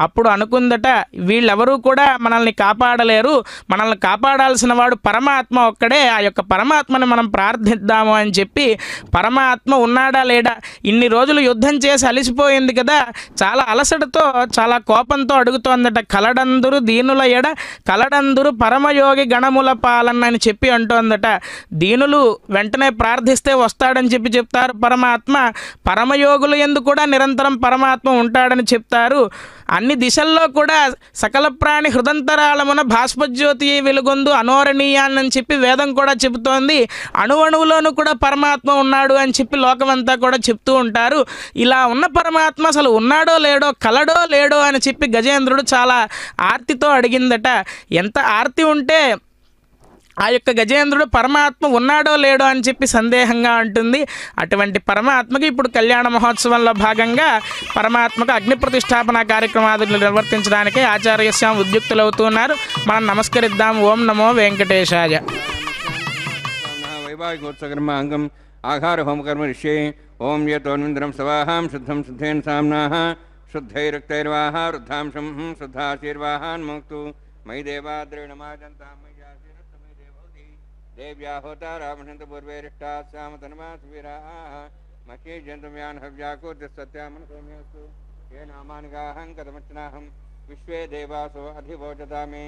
అప్పుడు అనుకుందట, వీళ్ళెవరూ కూడా మనల్ని కాపాడలేరు, మనల్ని కాపాడాల్సిన వాడు పరమాత్మ ఒక్కడే, ఆ యొక్క పరమాత్మని మనం ప్రార్థిద్దాము అని చెప్పి, పరమాత్మ ఉన్నాడా లేడా, ఇన్ని రోజులు యుద్ధం చేసి అలిసిపోయింది కదా, చాలా అలసటతో చాలా కోపంతో అడుగుతోందట. కలడందురు దీనుల ఎడ కలడందురు పరమయోగి గణముల పాలన అని చెప్పి అంటోందట. దీనులు వెంటనే ప్రార్థిస్తే వస్తాడని చెప్తారు పరమాత్మ. పరమయోగుల యందు కూడా నిరంతరం పరమాత్మ ఉంటాడని చెప్తారు. అన్ని దిశల్లో కూడా సకల ప్రాణి హృదంతరాళమున భాస్పజ్యోతి వెలుగొందు అనోరణీయాన్ని చెప్పి వేదం కూడా చెబుతోంది. అణువణువులోనూ కూడా పరమాత్మ ఉన్నాడు అని చెప్పి లోకమంతా కూడా చెప్తూ ఉంటారు. ఇలా ఉన్న పరమాత్మ అసలు ఉన్నాడో లేడో, కలడో లేడో అని చెప్పి గజేంద్రుడు చాలా ఆర్తితో అడిగిందట. ఎంత ఆర్తి ఉంటే ఆ యొక్క గజేంద్రుడు పరమాత్మ ఉన్నాడో లేడో అని చెప్పి సందేహంగా ఉంటుంది. అటువంటి పరమాత్మకి ఇప్పుడు కళ్యాణ మహోత్సవంలో భాగంగా పరమాత్మకు అగ్ని ప్రతిష్టాపన కార్యక్రమాలు నిర్వర్తించడానికి ఆచార్యస్వామి ఉద్యుక్తులవుతున్నారు. మనం నమస్కరిద్దాం. ఓం నమో వెంకటేశాయ. వైవాహికోత్సకర్మ అంగం ఆహార హోమకర్మ ఋష్యే ఓం యతోన్వింద్రం సవాహాం శుద్ధం శుద్ధేన సామ్నాః శుద్ధైరక్తైర్వాహ వృద్ధాంశం శుద్ధాశీర్వాహాన్ మోక్తు మయి దేవాద్రేణమాజంతాం देव्या होता रामहंत पूर्वेरिष्टा श्याम तन्मा सुवीराः मह्ये जन्तुम्यान् हव्याकोद्य सत्यामन सौम्यस्तु ये नामानिगाहं कथमच्चनाहं विश्वे देवासो अधिवोचता मे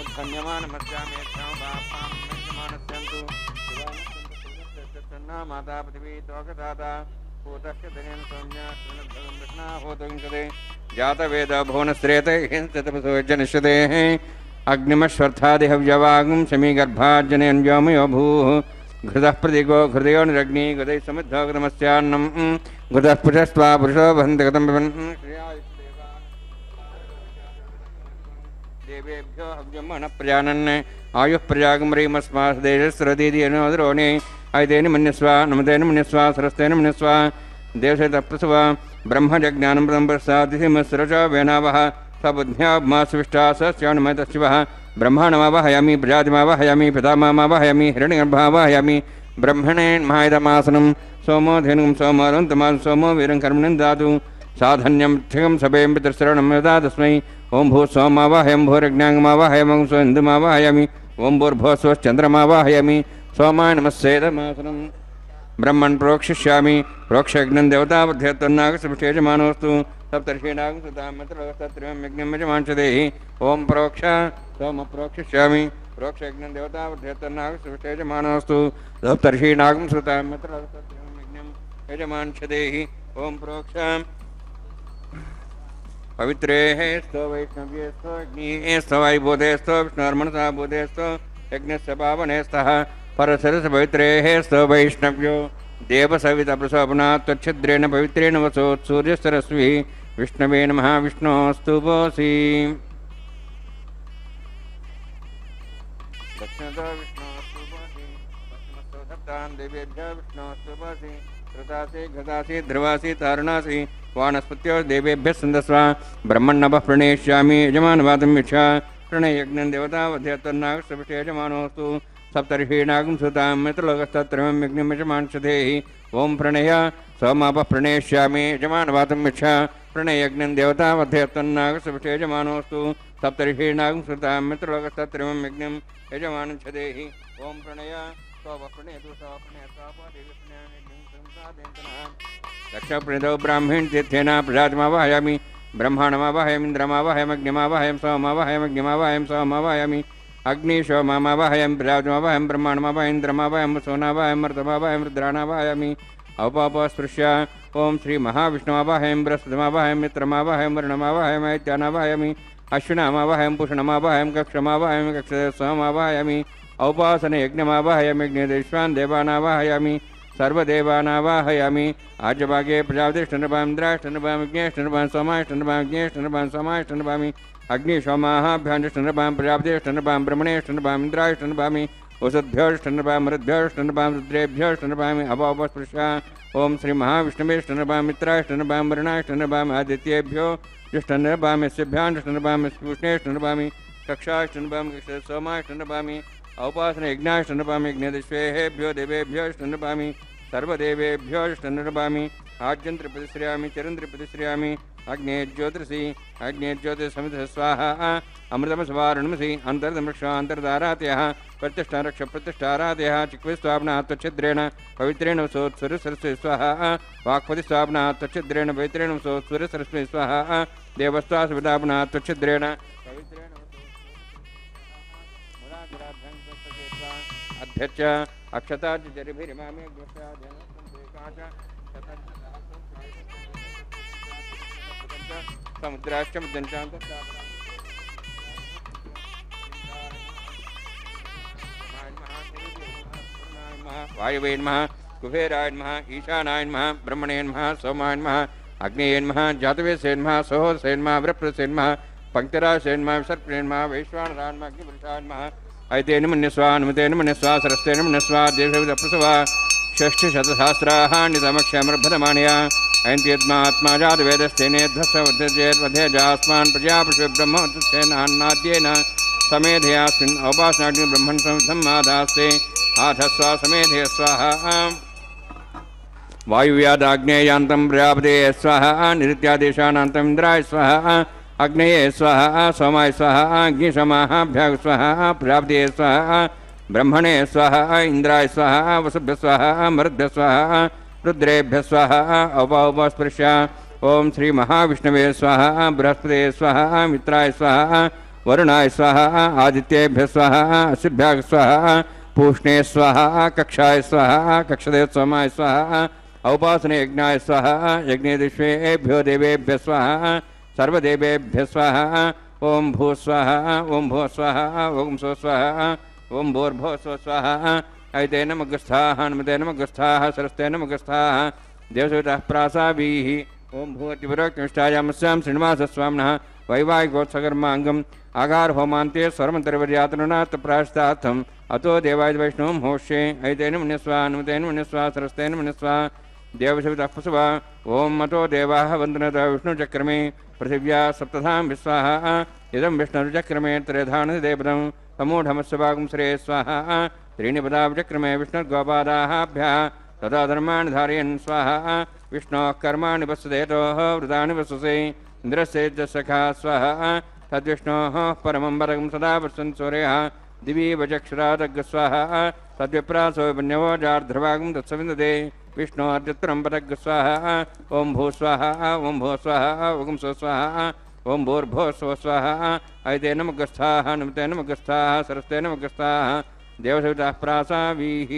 उद्धन्यमानमस्यामेत्थं बापां नन्दमानस्यन्तु शिवानस्यन्तु माता पृथिवी तोकदाता पूतस्य धनेन सौम्या श्रीनद्धं विष्णा होतुंसदे जातवेद भुवनश्रेते हिंसतपसो जनिष्यते अग्निमश्वर्थादिहव्यवागुं शमीगर्भार्जनेऽन्व्योमयो भूः घृतः प्रदिगो घृदयो निरग्नि गदैः समिद्धोगतमस्यान्नं घृतः पुषस्त्वा पुरुषो बन्धगतं पिबन् देवेभ्यो हव्यं मनः प्रजानन् आयुः प्रजागमरीमस्मात् देशस्रदीति अनुद्रोणे ऐतेन मन्यस्व नमतेन मन्यस्व सरस्तेन मन्यस्व देवसेतः प्रसव ब्रह्मजज्ञानं प्रसादिमस्रच वेनावः सबुद्ध्याब्मासुविष्टा सस्यानुमतशिवः ब्रह्माणमावाहयामि प्रजातिमावाहयामि पितामहमावाहयामि हिरण्यगर्भावाहयामि ब्रह्मणेन महायदमासनं सोमो धेनुं सोमोरन्तमान् सोमो वीरं कर्मणं दातु साधन्यं थिगं सभें पितृश्रवणं यदा तस्मै ओं भूस्वामावाहयं भूरज्ञाङ्गमावाहयं स्वन्दुमावाहयामि ओं भूर्भुवस्वश्चन्द्रमावाहयामि सोमाय नमस्सेदमासनं ब्रह्मन् प्रोक्षिष्यामि प्रोक्षयज्ञं देवतावध्यत्तन्नागसुभिषेजमानोऽस्तु सप्तर्षीणागं सुतामत्रवस्तत्रिवं यज्ञं यजमांसदेहि ओं प्रोक्ष सोम प्रोक्षिष्यामि प्रोक्षयज्ञं देवतावध्यत्तन्नागसुभिषेजमानोऽस्तु सप्तर्षीणागं सुतामत्रवस्तत्रिवं यज्ञं यजमांसदेहि ओं प्रोक्ष पवित्रेः स्तो वैष्णव्ये स्तो अग्निः स्तो वायुभूते स्तो विष्णुर्मनसा भूते स्तो यज्ञस्य पावने स्तः परसरस पवित्रेः स्तो वैष्णव्यो देवसवितप्रसोपनात् त्वच्छिद्रेण पवित्रेण वसोत् सूर्यस्तरस्वी विष्णवे नमः विष्णोस्तु पोसि दक्षिणतो विष्णोस्तु पोसि पश्चिमतो सप्तान् देवेभ्यो विष्णोस्तु पोसि कृतासि घृतासि ध्रुवासि तारुणासि वानस्पत्यो देवेभ्यः सन्दस्व ब्रह्मण्णवः प्रणेष्यामि यजमानवादं मिच्छा प्रणयज्ञं देवतावध्यत्तन्नागसुभिषे यजमानोऽस्तु सप्तर्षीणागं सुतां मित्रलोकस्तत्रयं यज्ञं यजमांसदेहि ओं प्रणय सोमापः प्रणेष्यामि यजमानवादं मिच्छा प्रणयज्ञं देवतावध्यत्तन्नागसुभिषे यजमानोऽस्तु सप्तर्षीणागं सुतां मित्रलोकस्तत्रयं यज्ञं यजमांसदेहि ओं प्रणय सोपः प्रणयतु सः दक्षप्रणितौ ब्राह्मीण तीर्थेन प्रजातिमावाहयामि ब्रह्माणमावाहयामि इन्द्रमावाहयमग्निमावाहयं सोममावाहयमग्निमावाहयं सोममावाहयामि अग्निशोमावाहयं प्रजातिमावाहयं ब्रह्माणमावाहयं इन्द्रमावाहयं सोनावाहयं मर्तमावाहयं रुद्राणावाहयामि औपापस्पृश्य ओं श्री महाविष्णुमावाहयं बृहस्पतिमावाहयं मित्रमावाहयं वरुणमावाहयं ऐत्यानावाहयामि अश्विनामावाहयं पूषणमावाहयं कक्षमावाहयं कक्षसोमावाहयामि औपासने यज्ञमावाहयामि यज्ञदेश्वान् देवानावाहयामि सर्वदेवानावाहयामि आज्यभागे प्रजापतिष्ठनृपां इन्द्राष्टनृपां यज्ञेष्टनृपां सोमाष्टनृपां यज्ञेष्टनृपां सोमाष्टनृपामि अग्निशोमाभ्याञ्जष्टनृपां प्रजापतिष्ठनृपां ब्रह्मणेष्टनृपां इन्द्राष्टनृपामि वसुद्भ्योष्टनपामि मरुद्भ्योष्टनपामि रुद्रेभ्योष्टनपामि अपोपस्पृश्य ओम श्री महाविष्णुवेष्टनपामि मित्राष्टनपामि वरुणाष्टनपामि आदित्येभ्यो जुष्टनपामि स्यभ्याष्टनपामि पूष्णेष्टनपामि कक्षाष्टनपामि सोमाष्टनपामि औपासने यज्ञाष्टनपामि यज्ञदिश्वेभ्यो देवेभ्योष्टनपामि सर्वदेवेभ्योष्टनपामि आज्यन्त्रिप्रतिश्रयामि चिरन्त्रिप्रतिश्रयामि अग्ने ज्योतिषि समिध स्वाहा अमृतमस्वारुणमसि अंतर्दमृक्षान्तर्दारातयः प्रतिष्ठारक्ष प्रतिष्ठारातयः चिक्विस्वाप्ना त्वच्छिद्रेण पवित्रेण वसोत्सुर सरस्वती स्वाहा वाक्पति स्वाप्ना त्वच्छिद्रेण पवित्रेण वसोत्सुर सरस्वती स्वाहा देवस्त्वा सुविदाप्ना त्वच्छिद्रेण पवित्रेण अध्यक्ष अक्षता जरिभिरिमामे समुद्राश्च मध्यंचांत वायवे नमः कुबेराय नमः ईशानाय नमः ब्रह्मणे नमः सोमाय नमः अग्नेय नमः जातवेसे नमः सहोदसे नमः वृप्रसे नमः पंक्तिरासे नमः विसर्पणे नमः वैश्वानराय नमः अग्निपुरुषाय नमः ऐतेन मन्यस्वा अनुमतेन मन्यस्वा सरस्तेन मन्यस्वा देवसविदप्रसवा षष्ठशतसहस्राः नितमक्षमर्भदमानया ऐन्त्यद्मात्मा जातवेदस्तेनेध्वस्वध्येजास्मान् प्रजापशु ब्रह्मोत्सेनान्नाद्येन समेधयास्मिन् औपासनाग्नि ब्रह्मन् संसम्मादास्ते आधस्वा समेधय स्वाहा वायुव्यादाग्नेयान्तं प्रजापते स्वाहा निरित्यादेशानान्तम् इन्द्राय स्वाहा अग्नये स्वाहा सोमाय स्वाहा अग्निशमाभ्याग स्वाहा प्रजापते स्वाहा ब्रह्मणे स्वाहा इंद्राय स्वाहा वसुभ्य स्वाहा मरुद्भ्य स्वाहा रुद्रेभ्य स्वाहा औपस्पृश्य ओम श्री महाविष्णवे स्वाहा बृहस्पते स्वाहा मित्राय स्वाहा वरुणाय स्वाहा आदित्येभ्य स्वाहा असिभ्याग स्वाहा पूष्णे स्वाहा कक्षाय स्वाहा कक्षदेव सोमाय स्वाहा औपासने यज्ञाय स्वाहा यज्ञेदिश्वेभ्यो देवेभ्य स्वाहा सर्वदेवेभ्य स्वाहा ओम भू स्वाहा ओम भो स्वाहा ओम सो स्वाहा ओम भोर्भो स्व स्वाहा ऐते नमगस्थाः हनुमते नमगस्थाः सरस्ते नमगस्थाः देवसवितः प्रासाभिः ओम भूतिपुरोक्तिष्ठायामस्यां श्रीनिवासस्वामिनः वैवाहिकोत्सकर्माङ्गम् आगार होमान्ते स्वरमन्तर्वर्यातनुनाथ प्राश्तार्थम् अतो देवाय वैष्णवं होष्ये ऐतेन मन्यस्वा हनुमतेन मन्यस्वा सरस्तेन मन्यस्वा देवसवितः पशुवा ओम अतो देवाः वन्दनत विष्णुचक्रमे पृथिव्या सप्तधां विस्वाहा इदं विष्णुचक्रमे त्रेधानदेवदं समूढमस्य भागं श्रे स्वाहा त्रीणि पदाब्जक्रमे विष्णुर्गोपादाभ्यः तदा धर्माणि धारयन् स्वाहा विष्णोः कर्माणि वसुदेतोः वृतानि वसुसे इन्द्रस्य सखा स्वाहा तद्विष्णोः परमं वरं सदा वसन् सूर्यः दिवि वचक्षुरादग् स्वाहा तद्विप्रासो वन्यवो जार्ध्रभागं तत्सविन्दते विष्णोर्जत्रं पदग् स्वाहा ओम भू स्वाहा ओम भो स्वाहा ओम सो स्वाहा ओम भूर्भो स्व स्वाहा ऐते नमगस्थाः हनुमते नमगस्थाः सरस्ते नमगस्थाः देवसवितः प्रासाभिः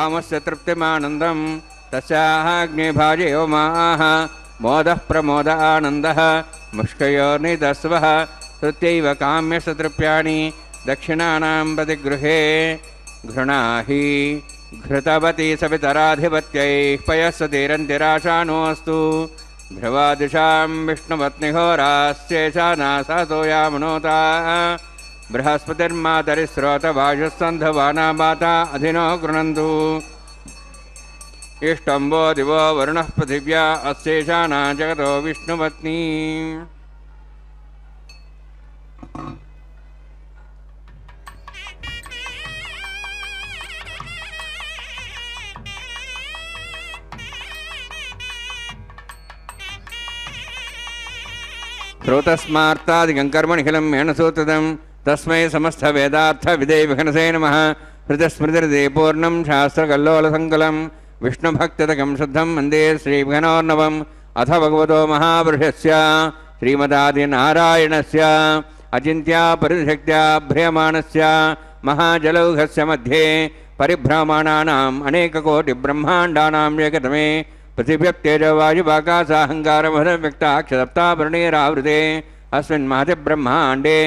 कामस्य तृप्तिमानन्दं तस्याग्निभाजयो माः मोदः प्रमोद आनन्दः मुष्कयोर्निदस्वः तृत्यैव काम्यस्य तृप्याणि दक्षिणानां प्रतिगृहे घृणाहि घृतवती सवितराधिपत्यैः पयस्सतीरन्तिराशानोऽस्तु ध्रुवादिशां विष्णुपत्निहोरास्येषा यामनोता बृहस्पतिर्मातरिस्रोतवायुस्सन्धवाना माता अधिनो गृह्णन्तु इष्टम्बो दिवो वरुणः पृथिव्या अस्येषाना जगतो विष्णुपत्नी श्रोतस्मार्तादिकं कर्मनिखिलं मेणसूत्रदं तस्मै समस्तवेदार्थविदे विघनसे नमः हृतस्मृतिर्दे पूर्णं शास्त्रकल्लोलसङ्कुलं विष्णुभक्तितकं शुद्धं वन्दे श्रीविघ्नोर्नवम् अथ भगवतो महापुरुषस्य श्रीमदादिनारायणस्य अचिन्त्या परिशक्त्या भ्रियमाणस्य महाजलौघस्य मध्ये परिभ्रमाणानाम् अनेककोटिब्रह्माण्डानां एकतमे पृथिव्यप्तेजवायुवाकाशाहङ्कारमहदव्यक्ताक्षसप्ताभरणीरावृते अस्मिन् महति ब्रह्माण्डे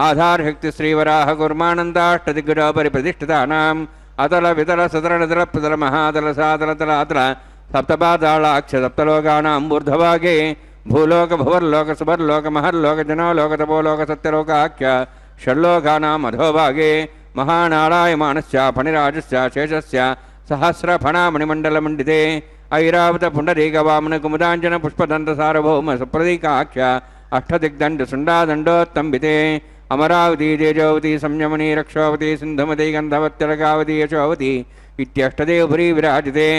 आधारशक्तिश्रीवराह कुर्मानन्दाष्टदिग्गजोपरि प्रतिष्ठितानाम् अतल वितल सतरनतल प्रतल महातल सातल तलातल सप्तपातालाक्ष सप्तलोकानां ऊर्ध्वभागे भूलोक भुवर्लोक सुवर्लोक महर्लोक जनोलोक तपोलोक सत्यलोकाख्य षड्लोकानाम् अधोभागे महानारायमाणस्य फणिराजस्य शेषस्य सहस्रफणामणिमण्डलमण्डिते ऐरावत पुण्डरीकवामन कुमुदाञ्जन पुष्पदंत सार्वभौम सुप्रतीकाख्य अष्टदिग्दंड सुंडादंडोत्तंबिते अमरावती तेजोवती संयमनी रक्षोवती सिंधुमती गंधवत्यलकावती यशोवती इत्यष्टदेवपुरी विराजिते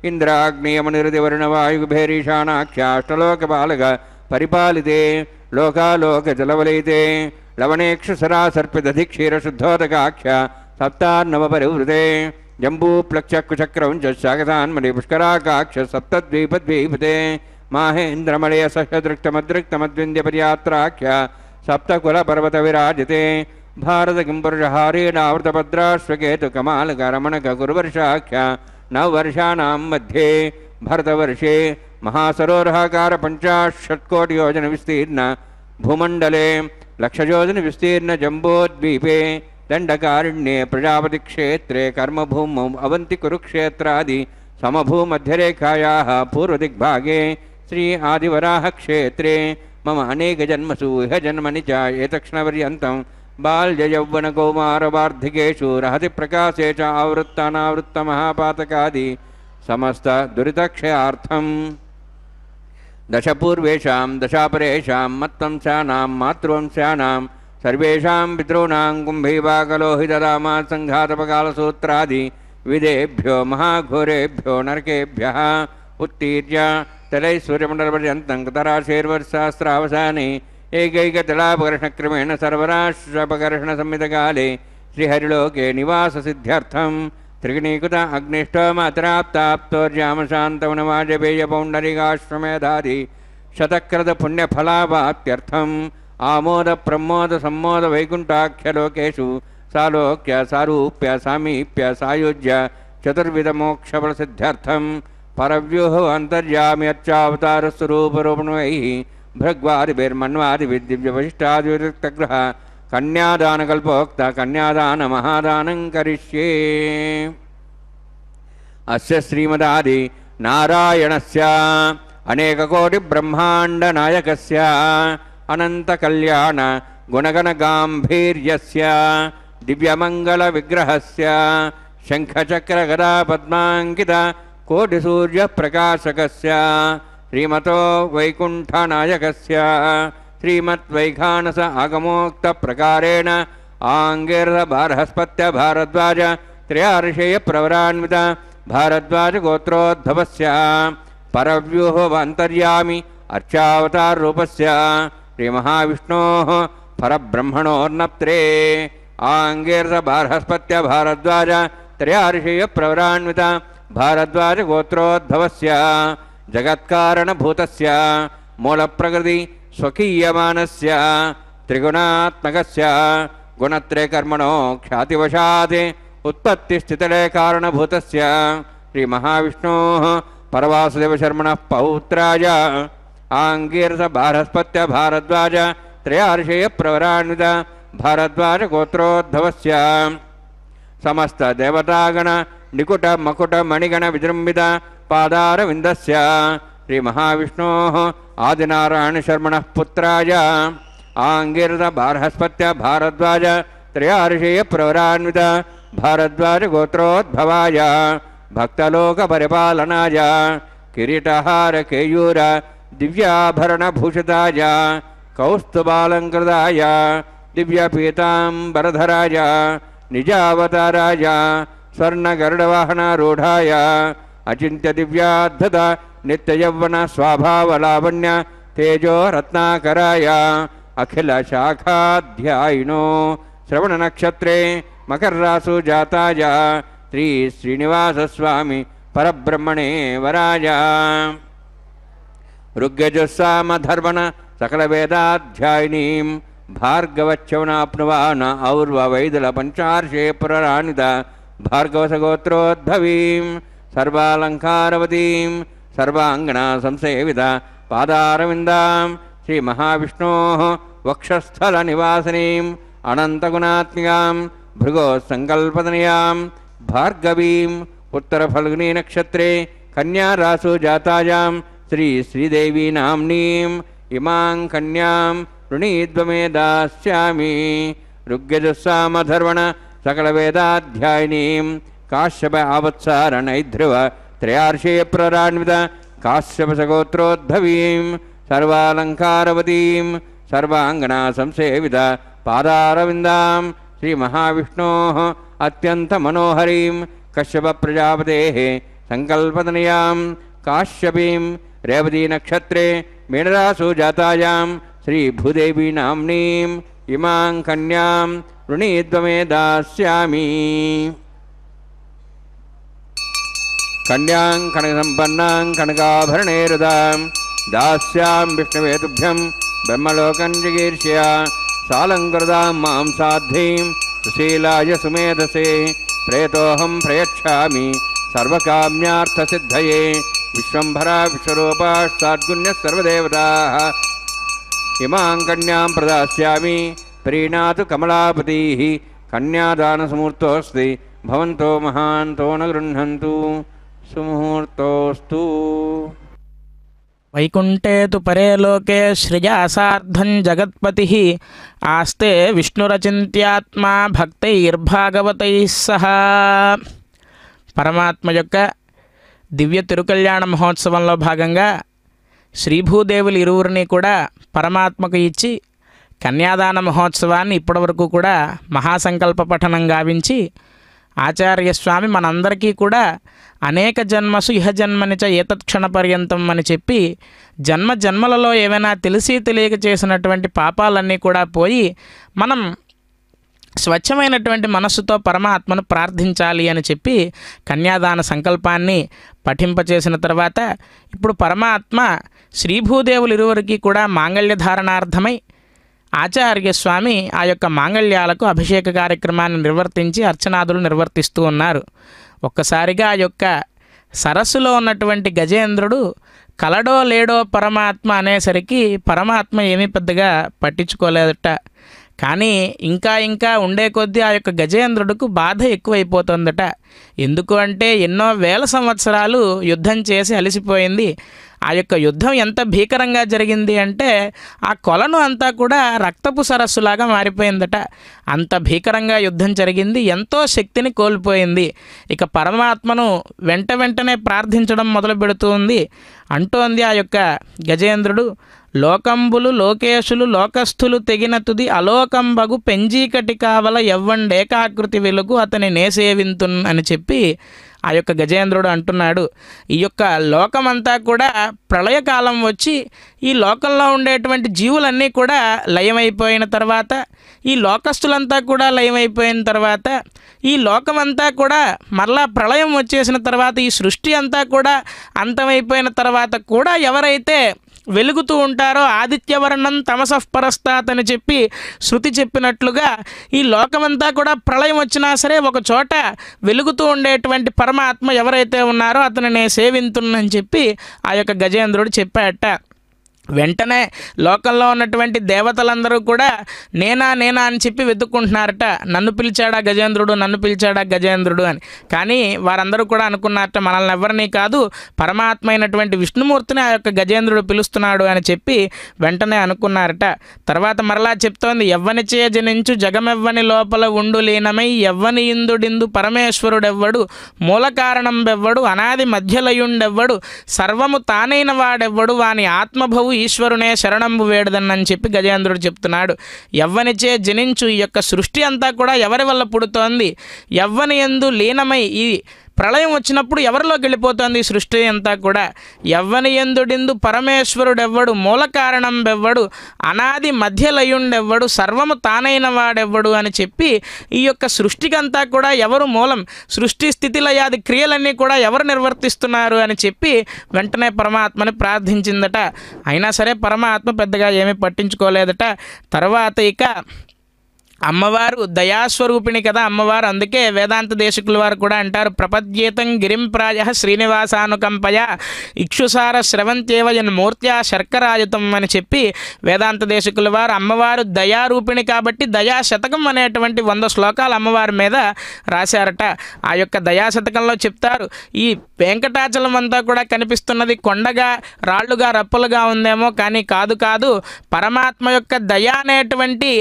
इंद्राग्नियमनिरुतिवर्णवायुभैरीशानाख्य अष्टलोकपालक परिपालिते लोकालोकजलवलयिते लवणेक्षुसरासर्पितधिक्षीरशुद्धोदकाख्य सप्तान्नवपरिवृते जम्बूप्लक्षकुचक्रं च शाकसान्मणि पुष्कराकाक्ष सप्तद्वीपद्वीपते माहेन्द्रमलय सह्यदृक्तमदृक्तमद्विन्द्यपर्यात्राख्य सप्तकुलपर्वतविराजिते भारतकिंपुरुषहारेणावृतभद्राश्वकेतुकमालकरमणकगुरुवर्षाख्य नववर्षाणां मध्ये भरतवर्षे महासरोरहाकार 50-षट्कोटियोजनविस्तीर्ण भूमण्डले लक्षयोजनविस्तीर्ण जम्बोद्वीपे दंडकारण्ये प्रजापति क्षेत्रे कर्मभूमौ अवंति कुरुक्षेत्रादि समभूमध्यरेखायाः पूर्वदिग्भागे श्री आदिवराह क्षेत्रे मम अनेक जन्मसु इह जन्मनि च एतक्षणपर्यन्तं बाल्ययौवनकौमारवार्धिकेषु रहति प्रकाशे च आवृत्तानावृत्तमहापातकादि समस्त दुरितक्षयार्थं दशपूर्वेषां दशापरेषां मत्वंशानां मातृवंशानां सर्वेषां पितॄणां कुम्भीवाकलोहितरामात् सङ्घातपकालसूत्रादि विदेभ्यो महाघोरेभ्यो नरकेभ्यः उत्तीर्य तलैश्वर्यमण्डलपर्यन्तं कृतराशेर्वर्षास्त्रावसाने एकैकतलापकर्षणक्रमेण सर्वराष्ट्रपकर्षणसंहितकाले श्रीहरिलोके निवाससिद्ध्यर्थं त्रिगुणीकृत अग्निष्टोमातराप्ताप्तोर्यामशान्तवनवाजपेयपौण्डरिकाश्वमेधादि शतक्रतपुण्यफलावाप्त्यर्थम् आमोद प्रमोद सम्मोद वैकुंठाख्यलोकेषु सालोक्य सारूप्य सामीप्य सायुज्य चतुर्विधमोक्षफलसिद्ध्यर्थं परव्यूह अन्तर्याम्यच्चावतारस्वरूपरूपणैः भृग्वादिभिर्मन्वादिभिर्दिव्यवशिष्टादिविरक्तग्रह कन्यादानकल्पोक्त कन्यादानमहादानं करिष्ये। अस्य श्रीमदादि नारायणस्य अनेककोटिब्रह्माण्डनायकस्य अनन्तकल्याण गुणगणगाम्भीर्यस्य दिव्यमङ्गलविग्रहस्य शङ्खचक्रगदा पद्माङ्कित कोटिसूर्यप्रकाशकस्य श्रीमतो वैकुण्ठनायकस्य श्रीमद्वैखानस आगमोक्तप्रकारेण आङ्गिर्बृहस्पत्य भारद्वाज त्रयार्षेयप्रवरान्वित भारद्वाजगोत्रोद्भवस्य परव्यूहोऽन्तर्यामि अर्चावताररूपस्य श्रीमहाविष्णोः परब्रह्मणोर्नप्त्रे आङ्गिर्बृहस्पत्य भारद्वाज त्रयार्षेयप्रवरान्वित भारद्वाजगोत्रोद्भवस्य जगत्कारणभूतस्य मूलप्रकृति स्वकीयमानस्य त्रिगुणात्मकस्य गुणत्रयकर्मणो ख्यातिवशात् उत्पत्तिस्थितलय कारणभूतस्य श्रीमहाविष्णोः परवासुदेवशर्मणः पौत्राय आङ्गीरस बारहस्पत्य भारद्वाज त्रयार्षेयप्रवरान्वित भारद्वाज गोत्रोद्भवस्य समस्त देवतागण निकुट मकुट मणिगण विजृंभित पादारविन्दस्य श्रीमहाविष्णोः आदिनारायणशर्मणः पुत्राय आङ्गीरस बारहस्पत्य भारद्वाज त्रयार्षेयप्रवरान्वित भारद्वाज गोत्रोद्भवाय भक्तलोकपरिपालनाय किरीटहार केयूर दिव्याभरणभूषिताय कौस्तुभालङ्कृताय दिव्यपीताम्बरधराय निजावताराय स्वर्णगरुडवाहनारूढाय अचिन्त्यदिव्याद्भुत नित्ययौवन स्वाभावलावण्य तेजो रत्नाकराय अखिलशाखाध्यायिनो श्रवणनक्षत्रे मकररासु जाताय श्री श्रीनिवासस्वामी परब्रह्मणे वराय ऋग्यजुस्सामधर्मण सकलवेदाध्यायिनीं भार्गवच्यवनाप्नुवान और्ववैदुलपञ्चार्षे पुररानित भार्गवसगोत्रोद्भवीं सर्वालङ्कारवतीं सर्वाङ्गना संसेवित पादारविन्दां श्रीमहाविष्णोः वक्षस्थलनिवासिनीम् अनन्तगुणात्मिकां भृगोसङ्कल्पतनयां भार्गवीं उत्तरफल्गुनीनक्षत्रे कन्यारासु जातायां श्री श्रीदेवी नाम्नीम् इमां कन्यां ऋणीद्वमे दास्यामि ऋग्यजुस्सामधर्वण सकलवेदाध्यायिनीं काश्यप आवत्सारणैध्रुव त्रयार्षेयप्ररान्वित काश्यपसगोत्रोद्भवीं सर्वालङ्कारवतीं सर्वाङ्गना संसेवित पादारविन्दां श्रीमहाविष्णोः अत्यन्तमनोहरीं कश्यपप्रजापतेः सङ्कल्पतनयां काश्यपीं रेवतीनक्षत्रे मीनरासु जातायां श्रीभूदेवी नाम्नीम् इमां कन्यां ऋणीद्वमे दास्यामि कन्यां कनकसम्पन्नां कनकाभरणैरुदां दास्यां विष्णवे तुभ्यं ब्रह्मलोकं जिगीर्ष्य सालङ्कृतां मां साध्वीं सुशीलाय सुमेधसे प्रेतोऽहं प्रयच्छामि सर्वकाम्यार्थसिद्धये विश्वम्भरा विश्वरूपाष्टाद्गुण्यः सर्वदेवताः इमां कन्यां प्रदास्यामि प्रीणातु कमलापतिः कन्यादानसमुहूर्तोऽस्ति भवन्तो महान्तो न गृह्णन्तु सुमुहूर्तोऽस्तु వైకుంఠే తు పరే లోకే శ్రియా సార్ధం జగత్పతిః ఆస్తే విష్ణురచింత్యాత్మా భక్తైర్భాగవతై సహా. పరమాత్మ యొక్క దివ్య తిరుకల్యాణ మహోత్సవంలో భాగంగా శ్రీభూదేవులు ఇరువురిని కూడా పరమాత్మకు ఇచ్చి కన్యాదాన మహోత్సవాన్ని ఇప్పటివరకు కూడా మహాసంకల్ప పఠనం గావించి ఆచార్యస్వామి మనందరికీ కూడా అనేక జన్మసు ఇహ జన్మనిచ ఏతత్క్షణ పర్యంతం అని చెప్పి జన్మ జన్మలలో ఏవైనా తెలిసి తెలియక చేసినటువంటి పాపాలన్నీ కూడా పోయి మనం స్వచ్ఛమైనటువంటి మనస్సుతో పరమాత్మను ప్రార్థించాలి అని చెప్పి కన్యాదాన సంకల్పాన్ని పఠింపచేసిన తర్వాత ఇప్పుడు పరమాత్మ శ్రీభూదేవులు ఇరువురికి కూడా మాంగళ్యధారణార్థమై ఆచార్యస్వామి ఆ యొక్క మాంగళ్యాలకు అభిషేక కార్యక్రమాన్ని నిర్వర్తించి అర్చనాదులు నిర్వర్తిస్తూ ఉన్నారు. ఒక్కసారిగా ఆ యొక్క సరస్సులో ఉన్నటువంటి గజేంద్రుడు కలడో లేడో పరమాత్మ అనేసరికి పరమాత్మ ఏమీ పెద్దగా పట్టించుకోలేదట. కానీ ఇంకా ఇంకా ఉండే కొద్దీ ఆ యొక్క గజేంద్రుడికి బాధ ఎక్కువైపోతుందట. ఎందుకు అంటే ఎన్నో వేల సంవత్సరాలు యుద్ధం చేసి అలసిపోయింది. ఆ యొక్క యుద్ధం ఎంత భీకరంగా జరిగింది అంటే ఆ కొలను అంతా కూడా రక్తపు సరస్సులాగా మారిపోయిందట. అంత భీకరంగా యుద్ధం జరిగింది, ఎంతో శక్తిని కోల్పోయింది. ఇక పరమాత్మను వెంటనే ప్రార్థించడం మొదలు పెడుతుంది. అంటోంది ఆ యొక్క గజేంద్రుడు, లోకంబులు లోకేశులు లోకస్థులు తెగిన తుది అలోకంబగు పెంజీకటి కావల ఎవ్వండేకాకృతి వెలుగు అతని నేసేవింతున్ అని చెప్పి ఆ యొక్క గజేంద్రుడు అంటున్నాడు. ఈ యొక్క లోకమంతా కూడా ప్రళయకాలం వచ్చి ఈ లోకంలో ఉండేటువంటి జీవులన్నీ కూడా లయమైపోయిన తర్వాత, ఈ లోకస్తులంతా కూడా లయమైపోయిన తర్వాత, ఈ లోకమంతా కూడా మరలా ప్రళయం వచ్చేసిన తర్వాత, ఈ సృష్టి అంతా కూడా అంతమైపోయిన తర్వాత కూడా ఎవరైతే వెలుగుతూ ఉంటారో ఆదిత్యవర్ణం తమసః పరస్తాత్ అని చెప్పి శృతి చెప్పినట్లుగా ఈ లోకమంతా కూడా ప్రళయం వచ్చినా సరే ఒక చోట వెలుగుతూ ఉండేటువంటి పరమాత్మ ఎవరైతే ఉన్నారో అతను నేను సేవింతున్నని చెప్పి ఆ యొక్క గజేంద్రుడు చెప్పాట. వెంటనే లోకంలో ఉన్నటువంటి దేవతలందరూ కూడా నేనా నేనా అని చెప్పి వెతుక్కుంటున్నారట. నన్ను పిలిచాడా గజేంద్రుడు, నన్ను పిలిచాడా గజేంద్రుడు అని. కానీ వారందరూ కూడా అనుకున్నారట మనల్ని ఎవరినీ కాదు పరమాత్మ అయినటువంటి విష్ణుమూర్తిని ఆ యొక్క గజేంద్రుడు పిలుస్తున్నాడు అని చెప్పి వెంటనే అనుకున్నారట. తర్వాత మరలా చెప్తోంది, ఎవ్వనిచే జనించు జగమెవ్వని లోపల ఉండు లీనమై ఎవ్వని ఇందుడిందు పరమేశ్వరుడెవ్వడు మూల కారణం బెవ్వడు అనాది మధ్యలయుండెవ్వడు సర్వము తానైన వాడెవ్వడు వాని ఆత్మభవు ఈశ్వరునే శరణంబు వేడదన్నని చెప్పి గజేంద్రుడు చెప్తున్నాడు. ఎవ్వనిచే జనించు, ఈ యొక్క సృష్టి అంతా కూడా ఎవరి వల్ల పుడుతోంది, ఎవ్వని యందు లీనమై ఈ ప్రళయం వచ్చినప్పుడు ఎవరిలోకి వెళ్ళిపోతుంది సృష్టి అంతా కూడా. ఎవ్వని యందుడిందు పరమేశ్వరుడెవ్వడు మూల కారణం బెవ్వడు అనాది మధ్యలయుండెవ్వడు సర్వము తానైన వాడెవ్వడు అని చెప్పి ఈ యొక్క సృష్టికంతా కూడా ఎవరు మూలం, సృష్టి స్థితిలయాది క్రియలన్నీ కూడా ఎవరు నిర్వర్తిస్తున్నారు అని చెప్పి వెంటనే పరమాత్మని ప్రార్థించిందట. అయినా సరే పరమాత్మ పెద్దగా ఏమీ పట్టించుకోలేదట. తర్వాత ఇక అమ్మవారు దయాస్వరూపిణి కదా అమ్మవారు. అందుకే వేదాంత దేశికుల వారు కూడా అంటారు, ప్రపద్యేతం గిరింప్రాయ శ్రీనివాసానుకంపయ ఇక్షుసార స్రవంత్యేవయన్ మూర్త్యా శర్కరాయుతం అని చెప్పి వేదాంత దేశికుల వారు అమ్మవారు దయారూపిణి కాబట్టి దయాశతకం అనేటువంటి 100 శ్లోకాలు అమ్మవారి మీద రాశారట. ఆ యొక్క దయాశతకంలో చెప్తారు, ఈ వెంకటాచలం అంతా కూడా కనిపిస్తున్నది కొండగా రాళ్లుగా రప్పలుగా ఉందేమో, కానీ కాదు పరమాత్మ యొక్క దయ అనేటువంటి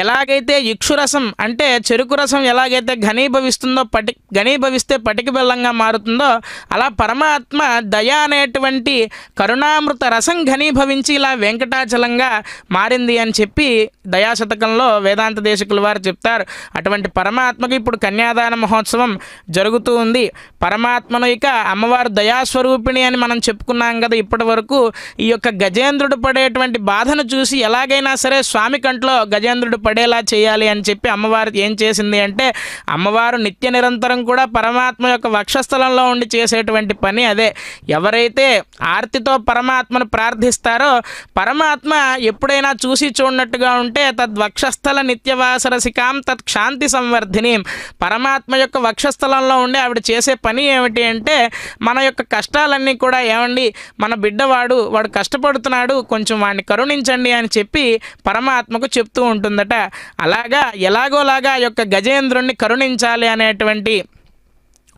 ఎలాగైతే ఇక్షురసం అంటే చెరుకు రసం ఎలాగైతే ఘనీభవిస్తే పటికి బెల్లంగా మారుతుందో అలా పరమాత్మ దయ అనేటువంటి కరుణామృత రసం ఘనీభవించి ఇలా వెంకటాచలంగా మారింది అని చెప్పి దయాశతకంలో వేదాంత దేశికుల వారు చెప్తారు. అటువంటి పరమాత్మకి ఇప్పుడు కన్యాదాన మహోత్సవం జరుగుతూ ఉంది. పరమాత్మను ఇక అమ్మవారు దయాస్వరూపిణి అని మనం చెప్పుకున్నాం కదా ఇప్పటి వరకు. ఈ యొక్క గజేంద్రుడు పడేటువంటి బాధను చూసి ఎలాగైనా సరే స్వామి కంట్లో గజేంద్రుడు పడేలా చేయాలి అని చెప్పి అమ్మవారు ఏం చేసింది అంటే, అమ్మవారు నిత్య నిరంతరం కూడా పరమాత్మ యొక్క వక్షస్థలంలో ఉండి చేసేటువంటి పని అదే. ఎవరైతే ఆర్తితో పరమాత్మను ప్రార్థిస్తారో పరమాత్మ ఎప్పుడైనా చూసి చూడనట్టుగా ఉంటే తద్వక్షస్థల నిత్యవాసరసికాం తత్క్షాంతి సంవర్ధిని, పరమాత్మ యొక్క వక్షస్థలంలో ఉండి ఆవిడ చేసే పని ఏమిటి అంటే మన యొక్క కష్టాలన్నీ కూడా ఏమండి మన బిడ్డవాడు వాడు కష్టపడుతున్నాడు కొంచెం వాడిని కరుణించండి అని చెప్పి పరమాత్మకు చెప్తూ ఉంటుందట. అలాగా ఎలాగోలాగా ఆ యొక్క గజేంద్రుణ్ణి కరుణించాలి అనేటువంటి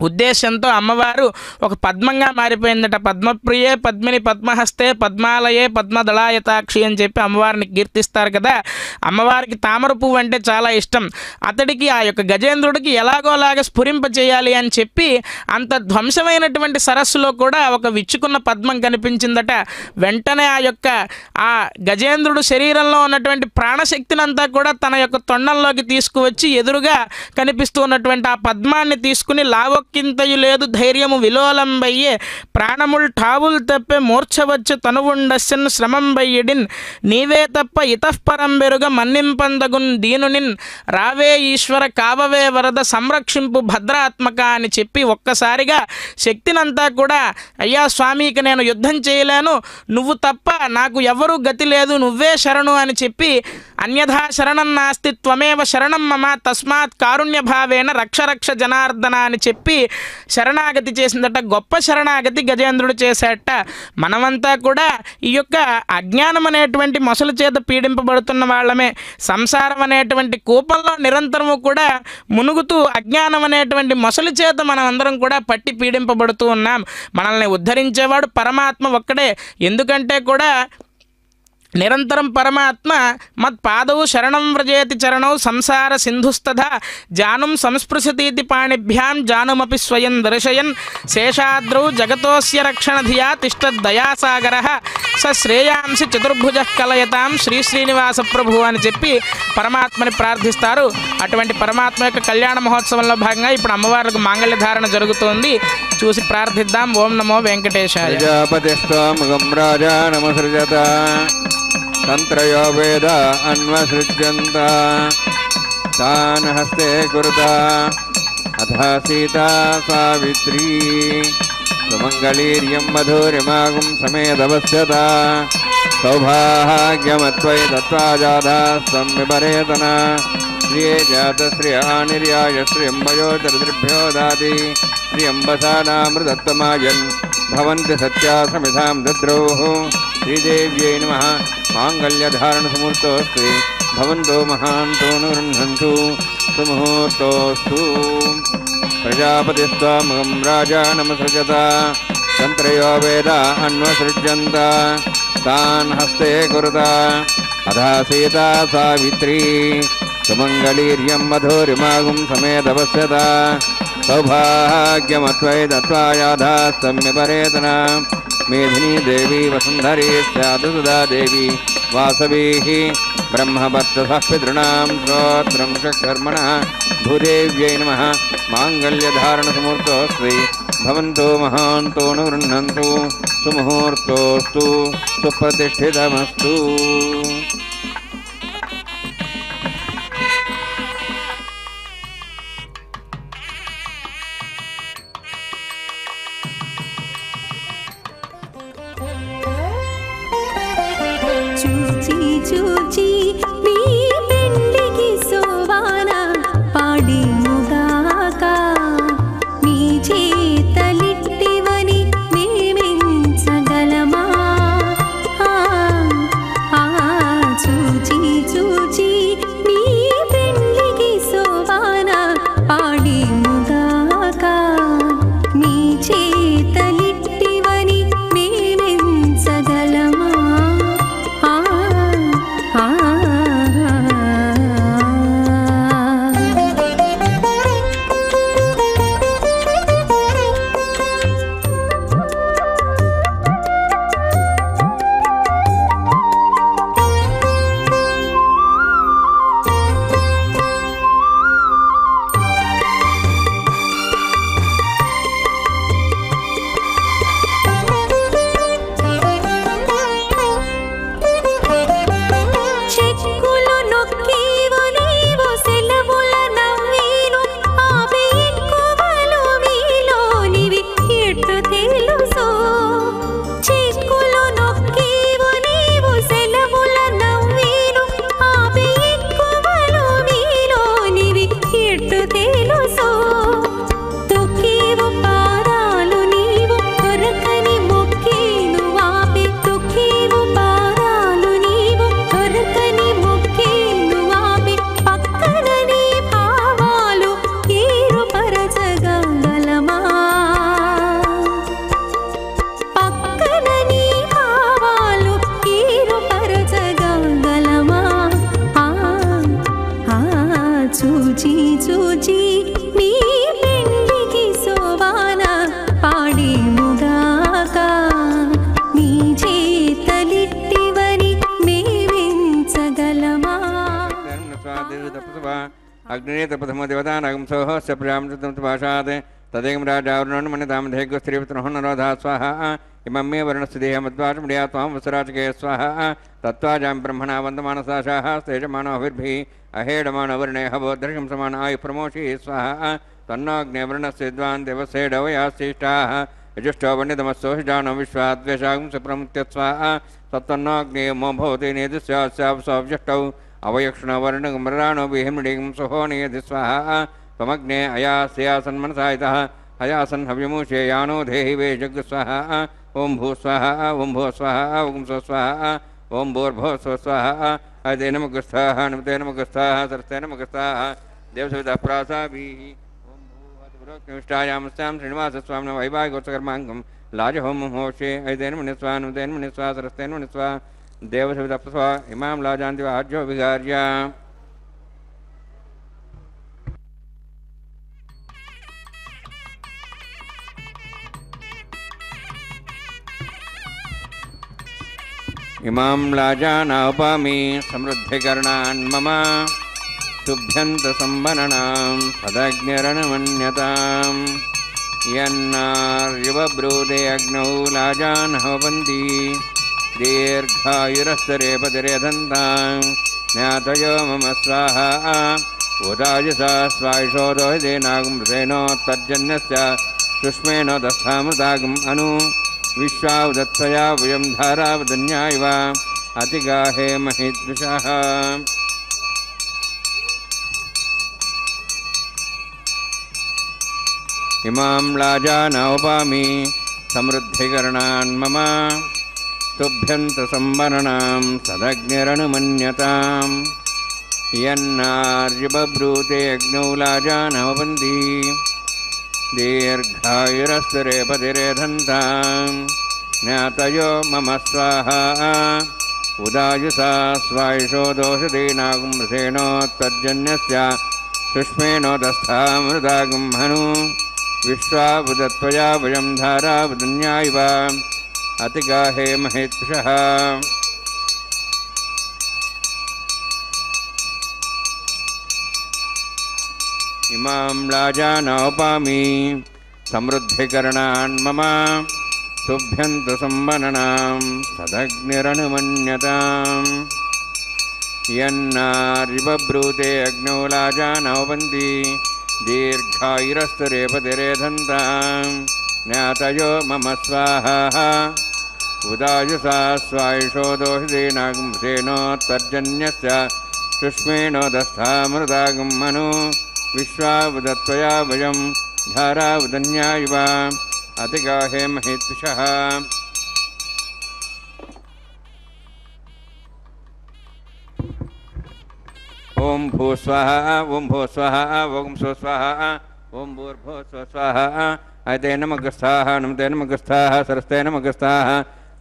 ఉద్దేశంతో అమ్మవారు ఒక పద్మంగా మారిపోయిందట. పద్మప్రియే పద్మిని పద్మహస్తే పద్మాలయే పద్మదళాయతాక్షి అని చెప్పి అమ్మవారిని కీర్తిస్తారు కదా. అమ్మవారికి తామర పువ్వు అంటే చాలా ఇష్టం. అతడికి ఆ యొక్క గజేంద్రుడికి ఎలాగోలాగా స్ఫురింపచేయాలి అని చెప్పి అంత ధ్వంసమైనటువంటి సరస్సులో కూడా ఒక విచ్చుకున్న పద్మం కనిపించిందట. వెంటనే ఆ గజేంద్రుడు శరీరంలో ఉన్నటువంటి ప్రాణశక్తిని అంతా కూడా తన యొక్క తొండంలోకి తీసుకువచ్చి ఎదురుగా కనిపిస్తూ ఉన్నటువంటి ఆ పద్మాన్ని తీసుకుని లావొక్కింతయు లేదు ధైర్యము విలోలంబయ్యే ప్రాణముల్ ఠావుల్ తప్పే మూర్ఛవచ్చు తనువుండస్సన్ శ్రమంబయ్యడిన్ నీవే తప్ప ఇతఃపరం బెరుగ మన్నింపందగున్ దీనునిన్ రావే ఈశ్వర కావవే వరద సంరక్షింపు భద్రాత్మక అని చెప్పి ఒక్కసారిగా శక్తినంతా కూడా అయ్యా స్వామికి నేను యుద్ధం చేయలేను, నువ్వు తప్ప నాకు ఎవరూ గతి లేదు, నువ్వే శరణు అని చెప్పి అన్యథా శరణం నాస్తి త్వమేవ శరణం మమ తస్మాత్ కారుణ్య భావేన రక్ష జనార్దన అని చెప్పి శరణాగతి చేసిందట. గొప్ప శరణాగతి గజేంద్రుడు చేశాట. మనమంతా కూడా ఈ యొక్క అజ్ఞానం అనేటువంటి మొసలు చేత పీడింపబడుతున్న వాళ్ళమే. సంసారం అనేటువంటి కూపంలో నిరంతరము కూడా మునుగుతూ అజ్ఞానం అనేటువంటి మొసలు చేత మనం అందరం కూడా పట్టి పీడింపబడుతూ ఉన్నాం. మనల్ని ఉద్ధరించేవాడు పరమాత్మ ఒక్కడే. ఎందుకంటే కూడా నిరంతరం పరమాత్మ మత్పాదౌ శరణం వ్రజేతి చరణౌ సంసార సింధుస్తథా జానుం సంస్పృశతీతి పాణిభ్యాం జానుమపి స్వయం దర్శయన్ శేషాద్రౌ జగతోస్య రక్షణ ధియా తిష్టద్దయాసాగరః స శ్రేయాంసి చతుర్భుజ కలయతాం శ్రీనివాస ప్రభు అని చెప్పి పరమాత్మని ప్రార్థిస్తారు. అటువంటి పరమాత్మ యొక్క కళ్యాణ మహోత్సవంలో భాగంగా ఇప్పుడు అమ్మవారికి మాంగళ్య ధారణ జరుగుతోంది. చూసి ప్రార్థిద్దాం. ఓం నమో వెంకటేశాయ. తంత్రయో వేద అన్వసృజ్యంత తాన్ హస్తే కురుతా అథ సీతా సావిత్రీ సుమంగళీర్యం మధురిమాగం సమేదవస్యత सौभाग्यमत्वै दत्त्वा जातास्त्वं विपरेतना श्रिये जातश्रिया निर्याय श्रियम्बयो दरिद्रेभ्यो दाति श्रियम्बसानामृतत्वमायन् भवन्ति सत्या समिधां दद्रोः श्रीदेव्यै नमः माङ्गल्यधारणसमुहूर्तोऽस्ति भवन्तो महान्तो नुगृह्णन्तु सुमुहूर्तोऽस्तु प्रजापतिस्त्वामहं राजानमसृजत तन्त्रयो वेदा अन्वसृज्यन्त तान् हस्ते कुरुता अधा सीता सावित्री सुमङ्गलीर्यं मधुरिमागुं समेतपश्यता सौभाग्यमत्वै दत्त्वा याधास्तं विपरेतना मेधिनी देवी वसुन्धरी स्यात् सुधा देवी वासवीः ब्रह्मवर्चसः पितॄणां श्रोत्रं चक्षुर्मणः भूदेव्यै नमः माङ्गल्यधारणसमुहूर्तोऽस्ति भवन्तो महान्तो नुगृह्णन्तु सुमुहूर्तोऽस्तु सुप्रतिष्ठितमस्तु। చూచి చూచి మీ పెండికి సోవాన పాడి ముగాక మీ చేతలిట్టివని మేమెంచగలమా చూచి చూచి మీ పెండికి సోవాన పాడి ముగాక మీ చేతలిట్టివని మేమెంచగలమా చూచి చూచి మీ పెండికి సోవాన పాడి ముగాక మీ చేతలిట్టివని మేమెంచగలమా अग्निनेत प्रथम देवतानागं सोहस्य प्रियामृतं भाषात् तदेकं राजावरुणं मन्यतां धेग्यो स्त्रीपुत्रः नरोधा स्वाहा इमं मे वर्णस्य देहमद्वाचमृया त्वां वसुराचके स्वाहा तत्त्वाजां ब्रह्मणा वन्दमानसाशाः तेजमानोभिर्भिः अहेडमानवर्णे हवोदर्शं समान आयुप्रमोषि स्वाहा तन्नाग्नेवर्णस्य विद्वान् देवसेडवयाश्चेष्टाः यजुष्टो वन्यतमस्सोषिजानो विश्वाद्वेषागं सुप्रमुत्य स्वाहा तत्तन्नाग्नेयमो भवति नेदस्यास्यावसव्यष्टौ अवयक्षणवर्णगमराणो विहिमृडिगं सुहोनियधि स्वाहा त्वमग्ने अयास्यासन्मनसायितः हयासन् हव्यमूषे यानो देहि वे जग् स्वाहा ओं भू स्वाहा ओं भो स्वाहा ओं स्व स्वाहा ओं भूर्भो स्व स्वाहा अदे नमगस्थाः नमते नमगस्थाः सरस्ते नमगस्थाः देवसवितः प्रासाभिः ओं भूवद्भुरोक्तमिष्टायामस्यां श्रीनिवासस्वामिनः वैवाहिकोत्सकर्माङ्गं लाजहोमं होषे अदे नमनिस्वा नमते नमनिस्वा सरस्ते नमनिस्वा देवसवितः इमां लाजान्ति आज्यो विगार्य इमां लाजानापामि समृद्धिकरणान् मम तुभ्यन्तसंवननां सदग्निरणमन्यतां यन्नार्युवब्रूदे अग्नौ लाजान् हवन्ति दीर्घायुरस्तरेपतिरेधन्तां ज्ञातयो मम स्वाहा उदायसा स्वायुषोदो हिदेनागमृतेनोत्तर्जन्यस्य सुष्मेणोदस्थामृतागम् अनु विश्वावदत्सया वयं धारावदन्यायव अतिगाहे महिद्विषः इमां लाजानौपामि समृद्धिकरणान् मम तुभ्यन्तसंवरणां सदग्निरनुमन्यताम् यन्नार्यबभ्रूते अग्नौ लाजानवपन्ति दीर्घायुरस्तरेपतिरेधन्ताम् ज्ञातयो मम स्वाहा उदायुषा स्वायुषो दोषदीनागुम्सेनोत्तर्जन्यस्य सुष्मेणोदस्थामृतागुं हनु विश्वावुदत्वया वयं धारावदन्या इव अतिगाहे महेत्षः इमां लाजानौपामि समृद्धिकरणान् मम तुभ्यन्तु संवरणां सदग्निरनुमन्यताम् यन्नार्यबभ्रूते अग्नौ लाजानौपन्ति दीर्घायुरस्तरेपतिरेधन्ताम् ज्ञातयो मम स्वाहा उदायुषा स्वायुषो दोषदीनागुंसेनोत्तर्जन्यस्य सुष्मेणोदस्थामृतागुं मनु विश्वावुदत्वया वयं धारावदन्या इव अतिगाहे महेत्षः ओं भूस्वाहा ओं भूस्वाहा ओं स्वस्वाहा ओं भूर्भुवस्वः अयते नमगस्थाः नमते नमगस्थाः सरस्ते नमगस्थाः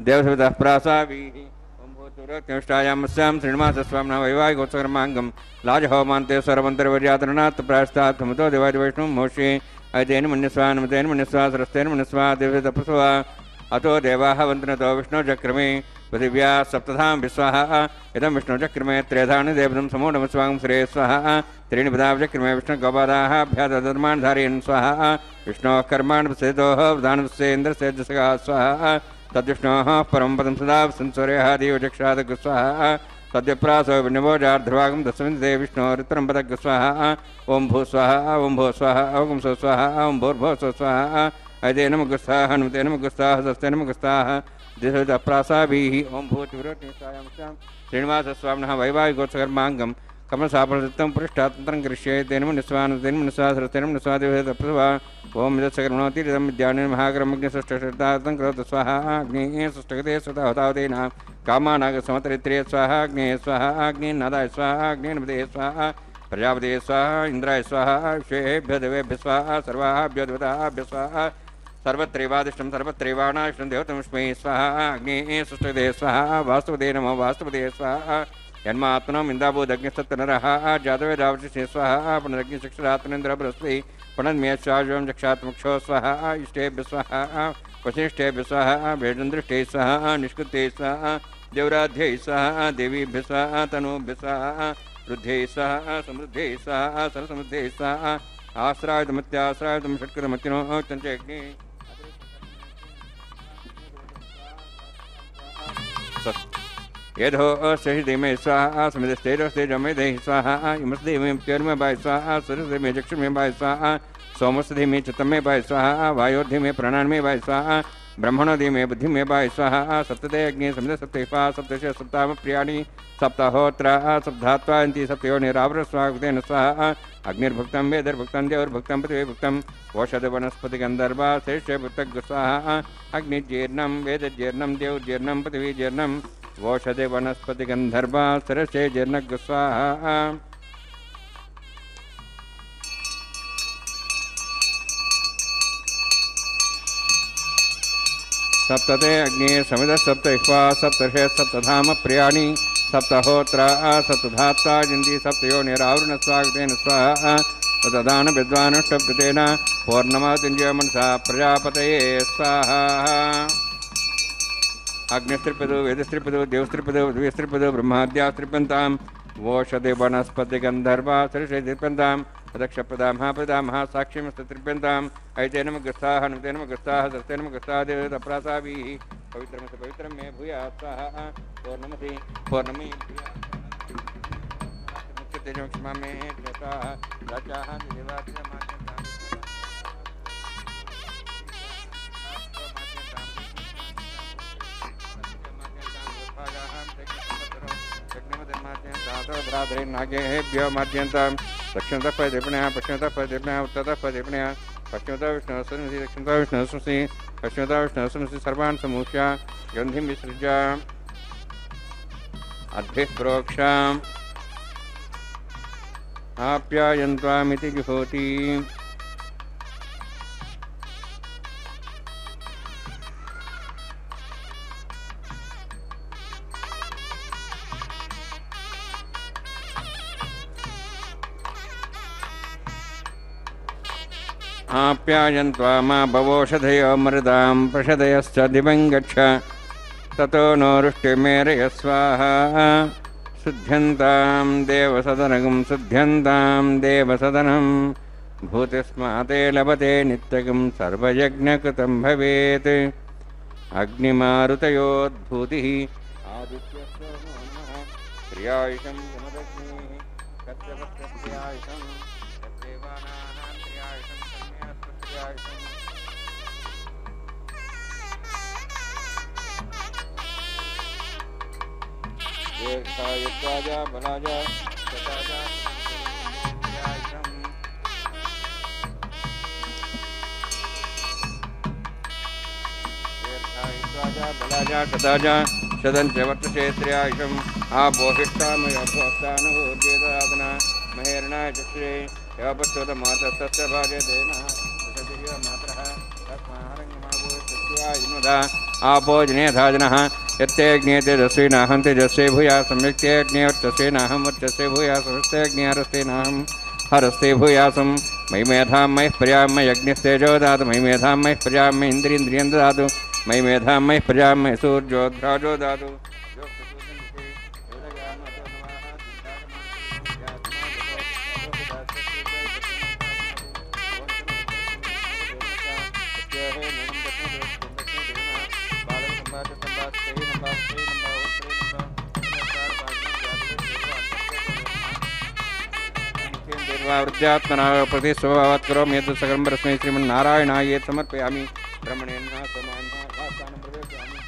देवसवितः प्रासावीः ओं भूतुरत्यष्टायामस्यां श्रीनिवासस्वामिनः वैवाहिकोत्सवकर्माङ्गं लाजहोमान्ते सर्वन्तर्वर्यातरणात् प्रायश्चात् समतो देवादिवैष्णवं मोक्षे अयतेन मन्यस्वा नमतेन मन्यस्वा सरस्तेन मन्यस्वा देवसवितः प्रसवा अतो देवाः वन्दनतो विष्णुचक्रमे पृथिव्या सप्तधां विश्वाः इदं विष्णुचक्रमे त्रेधानि देवतं समो नमस्वां श्रेय स्वाहा त्रीणि पदावचक्रमे विष्णुगोपादाः अभ्याधर्मान् धारयन् स्वाहा विष्णोः कर्माणि प्रसेदोः प्रधानस्येन्द्रस्य जसगा स्वाहा तद्विष्णोः परं पदं सदा संसूर्यः देवचक्षादग् स्वाहा तद्यप्रासो विनिवोजार्ध्रवागं दशमिन्दे विष्णोरुत्तरं पदग् स्वाहा ओं भूस्वाहा ओं भो स्वाहा ओं सो स्वाहा ओं भूर्भो सो स्वाहा अयते नमगस्थाः नमते नमगस्थाः सस्ते नमगस्थाः दिशवितः प्रासाभिः ओं भूतिविरोटिसायां श्रीनिवासस्वामिनः वैवाहिकोत्सवकर्माङ्गं कमलसाफलदत्तं पुरुष्टातन्त्रं करिष्ये तेन मन्यस्वा तेन मन्यस्वा सरस्तेन मन्यस्वा देवसवितः प्रसवा ओं यदस्सकर्मणोति इदं विद्यानेन महाकरमग्निसृष्टशतार्थं करोतु स्वाहा अग्नेः सृष्टगते स्वतावतावतेन कामानागसमतरित्रे स्वाहा अग्नेः स्वाहा अग्नेन्नादाय स्वाहा अग्नेन्पदे स्वाहा प्रजापते स्वाहा इंद्राय स्वाहा विश्वेभ्यो देवेभ्यः स्वाहा सर्वाभ्यो देवताभ्यः स्वाहा सर्वत्रैवादिष्टं सर्वत्रैवाणाष्टं देवतमस्मै स्वाहा अग्नेः सृष्टगते स्वाहा वास्तुपदे नमो वास्तुपदे स्वाहा जन्मात्मनम् इन्दाभूदग्निस्तत्तनरः जातवेदावशिषे स्वाहा पुनरग्निशिक्षरात्मनेन्द्र बृहस्पति पुनर्मेश्वाजं जक्षात्मुक्षो स्वाहा इष्टेभ्यः स्वाहा वसिष्ठेभ्यः स्वाहा भेदन्दृष्टे स्वाहा निष्कृते स्वाहा देवराध्यै स्वाहा देवीभ्यः स्वाहा तनूभ्यः स्वाहा वृद्धे स्वाहा समृद्धे स्वाहा सरसमृद्धे स्वाहा आश्रायुधमत्याश्रायुधं षट्कृतमत्तिनो चञ्चयग्नि यदो सहिदेमे स्वाहा समिदस्तेजमेधे स्वाहा इमस्देमे प्योर्मे बाय स्वाहा सरस्देमे चक्षुर्मे बाय स्वाहा सोमस्देमे चित्तमे बाय स्वाहा वायोर्धिमे प्राणान्मे बाय स्वाहा ब्रह्मणोधिमे बुद्धिमे बाय स्वाहा सप्तते अग्नि समिद सप्तैपा सप्तश सप्ताम प्रियाणि सप्ताहोत्रा सप्तात्वान्ति सप्तयो निरावर स्वागतेन स्वाहा अग्निर्भुक्तं वेदर्भुक्तं देवर्भुक्तं पृथिवीभुक्तं ओषधवनस्पतिगन्धर्वा श्रेष्ठभुक्तग् स्वाहा अग्निजीर्णं वेदजीर्णं देवजीर्णं पृथिवीजीर्णं ओषधवनस्पतिगन्धर्वा सरसे जीर्णग् स्वाहा सप्तते अग्नि समिद सप्तैक्वा सप्तर्षे सप्तधाम प्रियाणि सप्तहोत्रा सप्तधात्ता जिन्दी सप्तयो निरावृण स्वागतेन स्वाहा तदान विद्वानुष्टप्रतेन पौर्णमातिञ्जय मनसा प्रजापतये स्वाहा अग्निस्त्रिपदो वेदस्त्रिपदो देवस्त्रिपदो द्विस्त्रिपदो ब्रह्माद्यास्त्रिपन्तां ओषधे वनस्पतिगन्धर्वा सरसे त्रिपन्तां तदक्षप्रदा महाप्रदा महासाक्ष्यमस्तत्रिप्यन्ताम् अयते नमगस्थाः नमते नमगस्थाः सरस्ते नमगस्थाः देवताप्रासाभिः पवित्रमस्य पवित्रं मे भूयात् स्वाहा पौर्णमसि पौर्णमी मुख्यतेजोक्षमा मे स्वाहा राजाः देवाः भ्रातृनागेभ्यो मध्यन्तां दक्षिणतः पदिपण्या पश्चिमतः पदिपण्या उत्तरतः पदिपण्या पश्चिमतः विष्णुसंसि दक्षिणतः विष्णुसंसि पश्चिमतः विष्णुसंसि सर्वान् समूह्य गन्धिं विसृज्य अद्भिः प्रोक्षाम् आप्यायन्त्वामिति जुहोति। आप्यायन्त्वा मा भवोषधयो मृदां प्रषदयश्च दिवं गच्छ ततो नो रुष्टिमेरय स्वाहा। शुद्ध्यन्तां देवसदनं भूतिस्माते लभते नित्यकं सर्वयज्ञकृतं भवेत्। अग्निमारुतयोद्भूतिः आदित्यस्य नमः प्रियायुषं जमदग्निः कत्यवत्यप्रियायुषं तद्देवानां प्रियायुषं कन्यास्त्रियायुषं। दीर्घायुत्वाजा बलाजा शताजा प्रियायुषं। दीर्घायुत्वाजा बलाजा शताजा शतञ्च वर्तसे त्रियायुषम्। आपोहिष्टामयोस्तानभूर्जेदादना महेर्णाय चक्षुरे योपस्तोतमातस्तस्य भार्यतेनः मातरः तस्मारङ्गमाभूत्यायुनुदा आपो जनेधाजनः यत्तेऽग्ने तेजस्विनाहं तेजस्वी भूया सम्यक्तेऽग्ने वर्चस्विनाहं वर्चस्वी भूया संस्तेऽग्नेहरस्तेनाहं हरस्ते भूयासं। मयि मेधां मयि प्रजां मयि अग्निस्तेजो ददातु मयि मेधां मयि प्रजां मयि इन्द्रियेन्द्रियं ददातु मयि मेधां मयि प्रजां मयि सूर्योऽघ्राजो ददातु। वृद्धात्मना प्रति स्वभावात् करोमि यद् सकलं परस्मै श्रीमन्नारायणाय यत् समर्पयामि। ब्रह्मणेन समानः वासानं प्रवेशयामि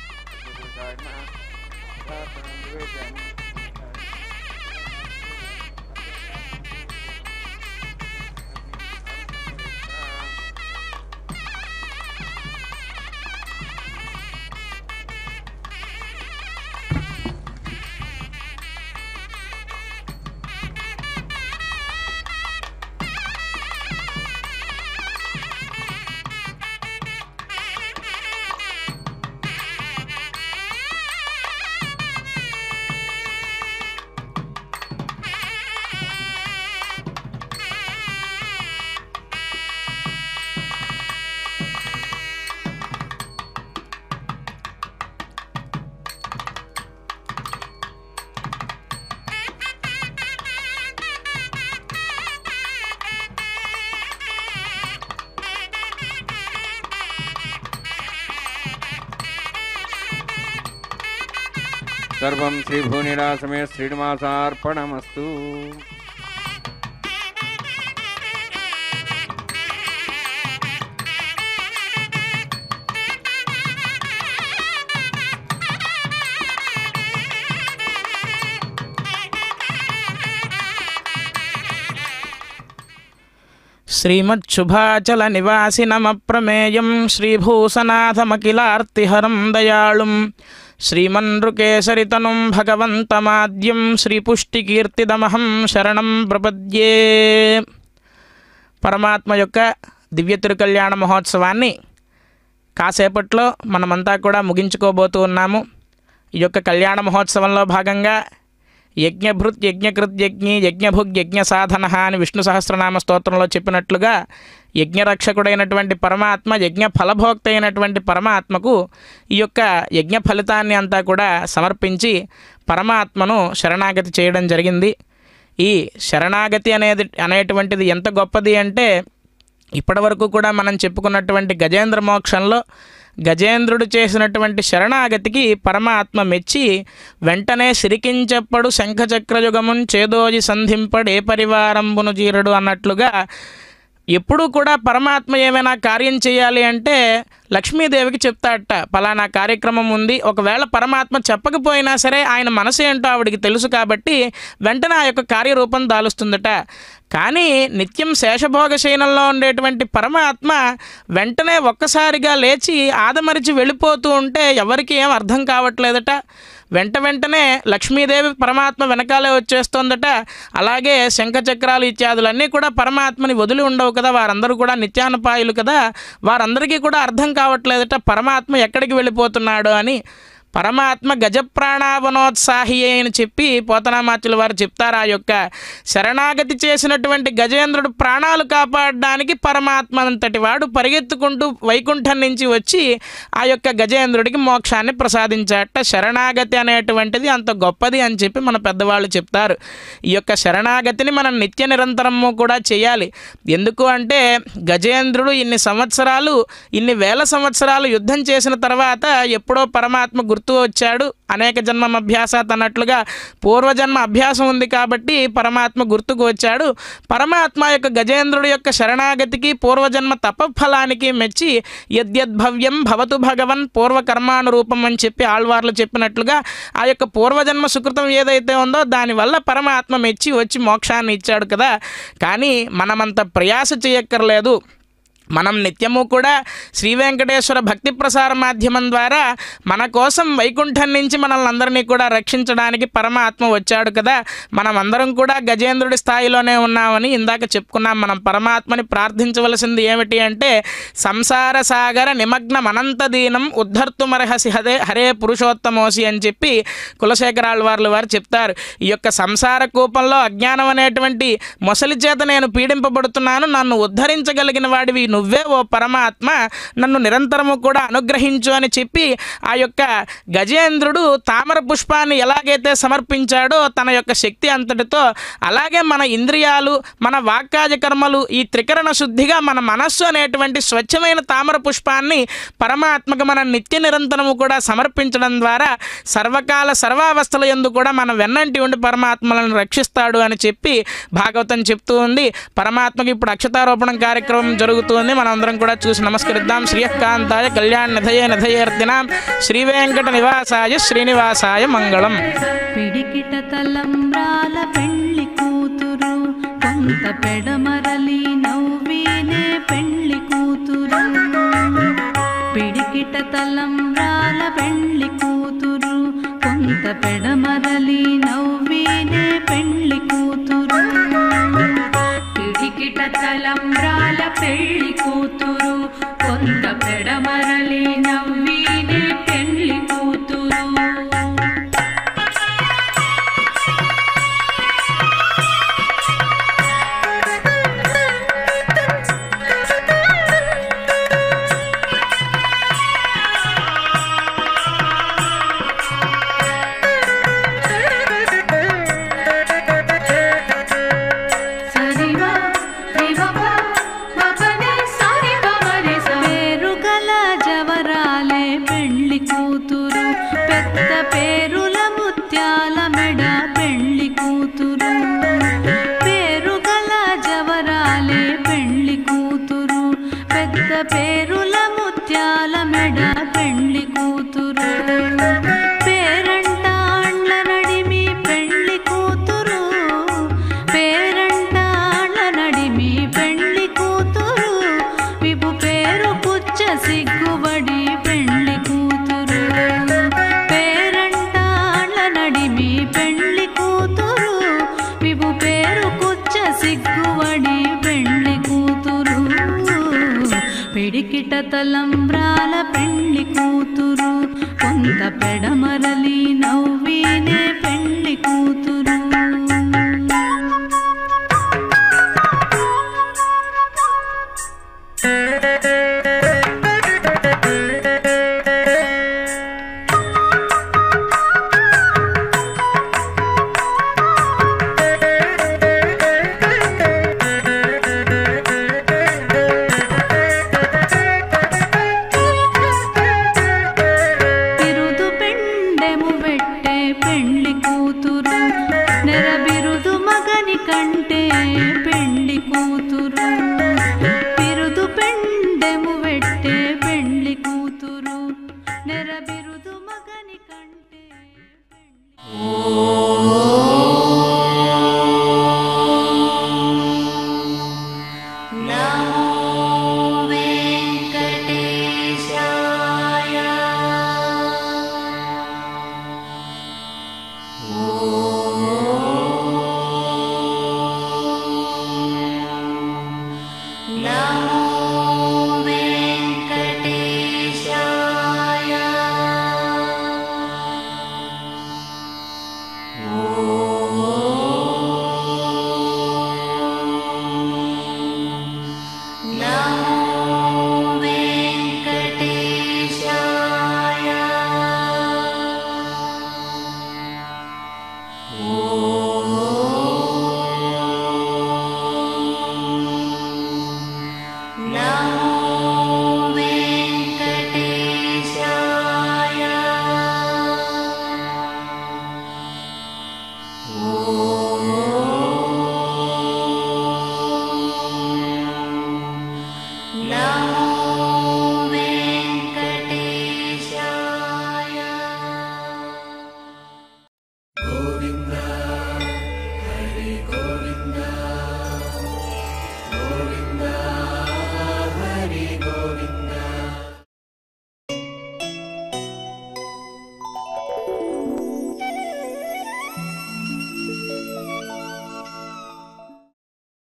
सर्वं श्रीभूनिरासमे श्रीनिवासार्पणमस्तु। श्रीमच्छुभाचलनिवासिनमप्रमेयं श्रीभूसनाथमखिलार्तिहरं दयाळुं श्रीमन्नृकेसरितनुं भगवन्तमाद्यं श्रीपुष्टिकीर्तिदमहं శరణం ప్రపద్యే. పరమాత్మ యొక్క దివ్య తిరుకల్యాణ మహోత్సవాన్ని కాసేపట్లో మనమంతా కూడా ముగించుకోబోతూ ఉన్నాము. ఈ యొక్క కళ్యాణ మహోత్సవంలో భాగంగా యజ్ఞభృత్ యజ్ఞకృత్ యజ్ఞి యజ్ఞభుగ్ యజ్ఞ సాధన అని విష్ణు సహస్రనామ స్తోత్రంలో చెప్పినట్లుగా యజ్ఞరక్షకుడైనటువంటి పరమాత్మ యజ్ఞ ఫలభోక్త అయినటువంటి పరమాత్మకు ఈ యొక్క యజ్ఞ ఫలితాన్ని అంతా కూడా సమర్పించి పరమాత్మను శరణాగతి చేయడం జరిగింది. ఈ శరణాగతి అనేటువంటిది ఎంత గొప్పది అంటే ఇప్పటివరకు కూడా మనం చెప్పుకున్నటువంటి గజేంద్ర మోక్షంలో గజేంద్రుడు చేసినటువంటి శరణాగతికి పరమాత్మ మెచ్చి వెంటనే సిరికించెప్పడు శంఖచక్రయుగమున్ చేదోజి సంధింపడు ఏ పరివారంబును జీరుడు అన్నట్లుగా ఎప్పుడూ కూడా పరమాత్మ ఏమైనా కార్యం చేయాలి అంటే లక్ష్మీదేవికి చెప్తాడట, పలానా కార్యక్రమం ఉంది. ఒకవేళ పరమాత్మ చెప్పకపోయినా సరే ఆయన మనసు ఏంటో ఆవిడికి తెలుసు కాబట్టి వెంటనే ఆ యొక్క కార్యరూపం దాలుస్తుందట. కానీ నిత్యం శేషభోగ శయనంలో ఉండేటువంటి పరమాత్మ వెంటనే ఒక్కసారిగా లేచి ఆదమరిచి వెళ్ళిపోతూ ఉంటే ఎవరికి ఏం అర్థం కావట్లేదట. వెంటనే లక్ష్మీదేవి పరమాత్మ వెనకాలే వచ్చేస్తోందట. అలాగే శంఖచక్రాలు ఇత్యాదులన్నీ కూడా పరమాత్మని వదిలి ఉండవు కదా, వారందరూ కూడా నిత్యానుపాయులు కదా, వారందరికీ కూడా అర్థం కావట్లేదట పరమాత్మ ఎక్కడికి వెళ్ళిపోతున్నాడు అని. పరమాత్మ గజప్రాణావనోత్సాహి అని చెప్పి పోతనామాచుల వారు చెప్తారు. ఆ యొక్క శరణాగతి చేసినటువంటి గజేంద్రుడు ప్రాణాలు కాపాడడానికి పరమాత్మ అంతటి వాడు పరిగెత్తుకుంటూ వైకుంఠం నుంచి వచ్చి ఆ యొక్క గజేంద్రుడికి మోక్షాన్ని ప్రసాదించాట. శరణాగతి అనేటువంటిది అంత గొప్పది అని చెప్పి మన పెద్దవాళ్ళు చెప్తారు. ఈ యొక్క శరణాగతిని మనం నిత్య నిరంతరము కూడా చేయాలి. ఎందుకు అంటే గజేంద్రుడు ఇన్ని వేల సంవత్సరాలు యుద్ధం చేసిన తర్వాత ఎప్పుడో పరమాత్మ గుర్తు వచ్చాడు. అనేక జన్మం అభ్యాసాత్ అన్నట్లుగా పూర్వజన్మ అభ్యాసం ఉంది కాబట్టి పరమాత్మ గుర్తుకు వచ్చాడు. పరమాత్మ యొక్క గజేంద్రుడి యొక్క శరణాగతికి పూర్వజన్మ తపఫలానికి మెచ్చి యద్యద్భవ్యం భవతు భగవన్ పూర్వకర్మానురూపం అని చెప్పి ఆళ్వార్లు చెప్పినట్లుగా ఆ యొక్క పూర్వజన్మ సుకృతం ఏదైతే ఉందో దానివల్ల పరమాత్మ మెచ్చి వచ్చి మోక్షాన్ని ఇచ్చాడు కదా. కానీ మనమంత ప్రయాస చేయక్కర్లేదు. మనం నిత్యము కూడా శ్రీ వెంకటేశ్వర భక్తి ప్రసార మాధ్యమం ద్వారా మన కోసం వైకుంఠం నుంచి మనల్ని అందరినీ కూడా రక్షించడానికి పరమాత్మ వచ్చాడు కదా. మనం అందరం కూడా గజేంద్రుడి స్థాయిలోనే ఉన్నామని ఇందాక చెప్పుకున్నాం. మనం పరమాత్మని ప్రార్థించవలసింది ఏమిటి అంటే సంసార సాగర నిమగ్నం అనంత దీనం ఉద్ధర్తుమర్హసి హరే పురుషోత్తమోసి అని చెప్పి కులశేఖరాళ్వార్లు వారు చెప్తారు. ఈ యొక్క సంసార కూపంలో అజ్ఞానం అనేటువంటి మొసలి చేత నేను పీడింపబడుతున్నాను, నన్ను ఉద్ధరించగలిగిన వాడివి నువ్వే ఓ పరమాత్మ, నన్ను నిరంతరము కూడా అనుగ్రహించు అని చెప్పి ఆ యొక్క గజేంద్రుడు తామర పుష్పాన్ని ఎలాగైతే సమర్పించాడో తన యొక్క శక్తి అంతటితో, అలాగే మన ఇంద్రియాలు, మన వాక్కాజ కర్మలు ఈ త్రికరణ శుద్ధిగా మన మనస్సు అనేటువంటి స్వచ్ఛమైన తామర పుష్పాన్ని పరమాత్మకు మనం నిత్య నిరంతరము కూడా సమర్పించడం ద్వారా సర్వకాల సర్వావస్థల యందు కూడా మన వెన్నంటి ఉండి పరమాత్మలను రక్షిస్తాడు అని చెప్పి భాగవతం చెప్తూ ఉంది. పరమాత్మకి ఇప్పుడు అక్షతారోపణం కార్యక్రమం జరుగుతుంది. మనం అందరం కూడా చూసి నమస్కరిద్దాం. శ్రీయకాంతాయ కళ్యాణ నిధయేర్దినాం శ్రీ వెంకట నివాసాయ శ్రీనివాసాయ మంగళం. పిడికిట తలంబ్రాల పెళ్లి కూతురు కొంత పెడమరలి నవ్వినే పెళ్లి కూతురు. పిడికిట తలంబ్రాల పెళ్లి కూతురు కొంత పెడమరలి నవ్వినే పెళ్లి కూతురు. పిడికిట తలంబ్రాల పెళ్లి కూతురు కొంత పెడమరలి నవ్వినే పెళ్లి కూతురు. పేరుల ముత్యాల మెడ పెళ్లి కూతురు. పేరంటాళ్ళ నడిమి పెళ్లి కూతురు. పేరంటాళ్ళ నడిమి పెళ్లి కూతురు. విపు పేరు పుచ్చ సిగ్గుబడి పెళ్లి కూతురు. పేరంటాళ్ళ నడిమి పెళ్లి కూతురు. విపు పేరు కుచ్చ సిగ్గుబడి పెళ్లి కూతురు. పిడికిట తలంబ్రాల పెళ్లి కూతురు కొంత పెడమరలి నవ్వినే పెళ్లి కూతురు.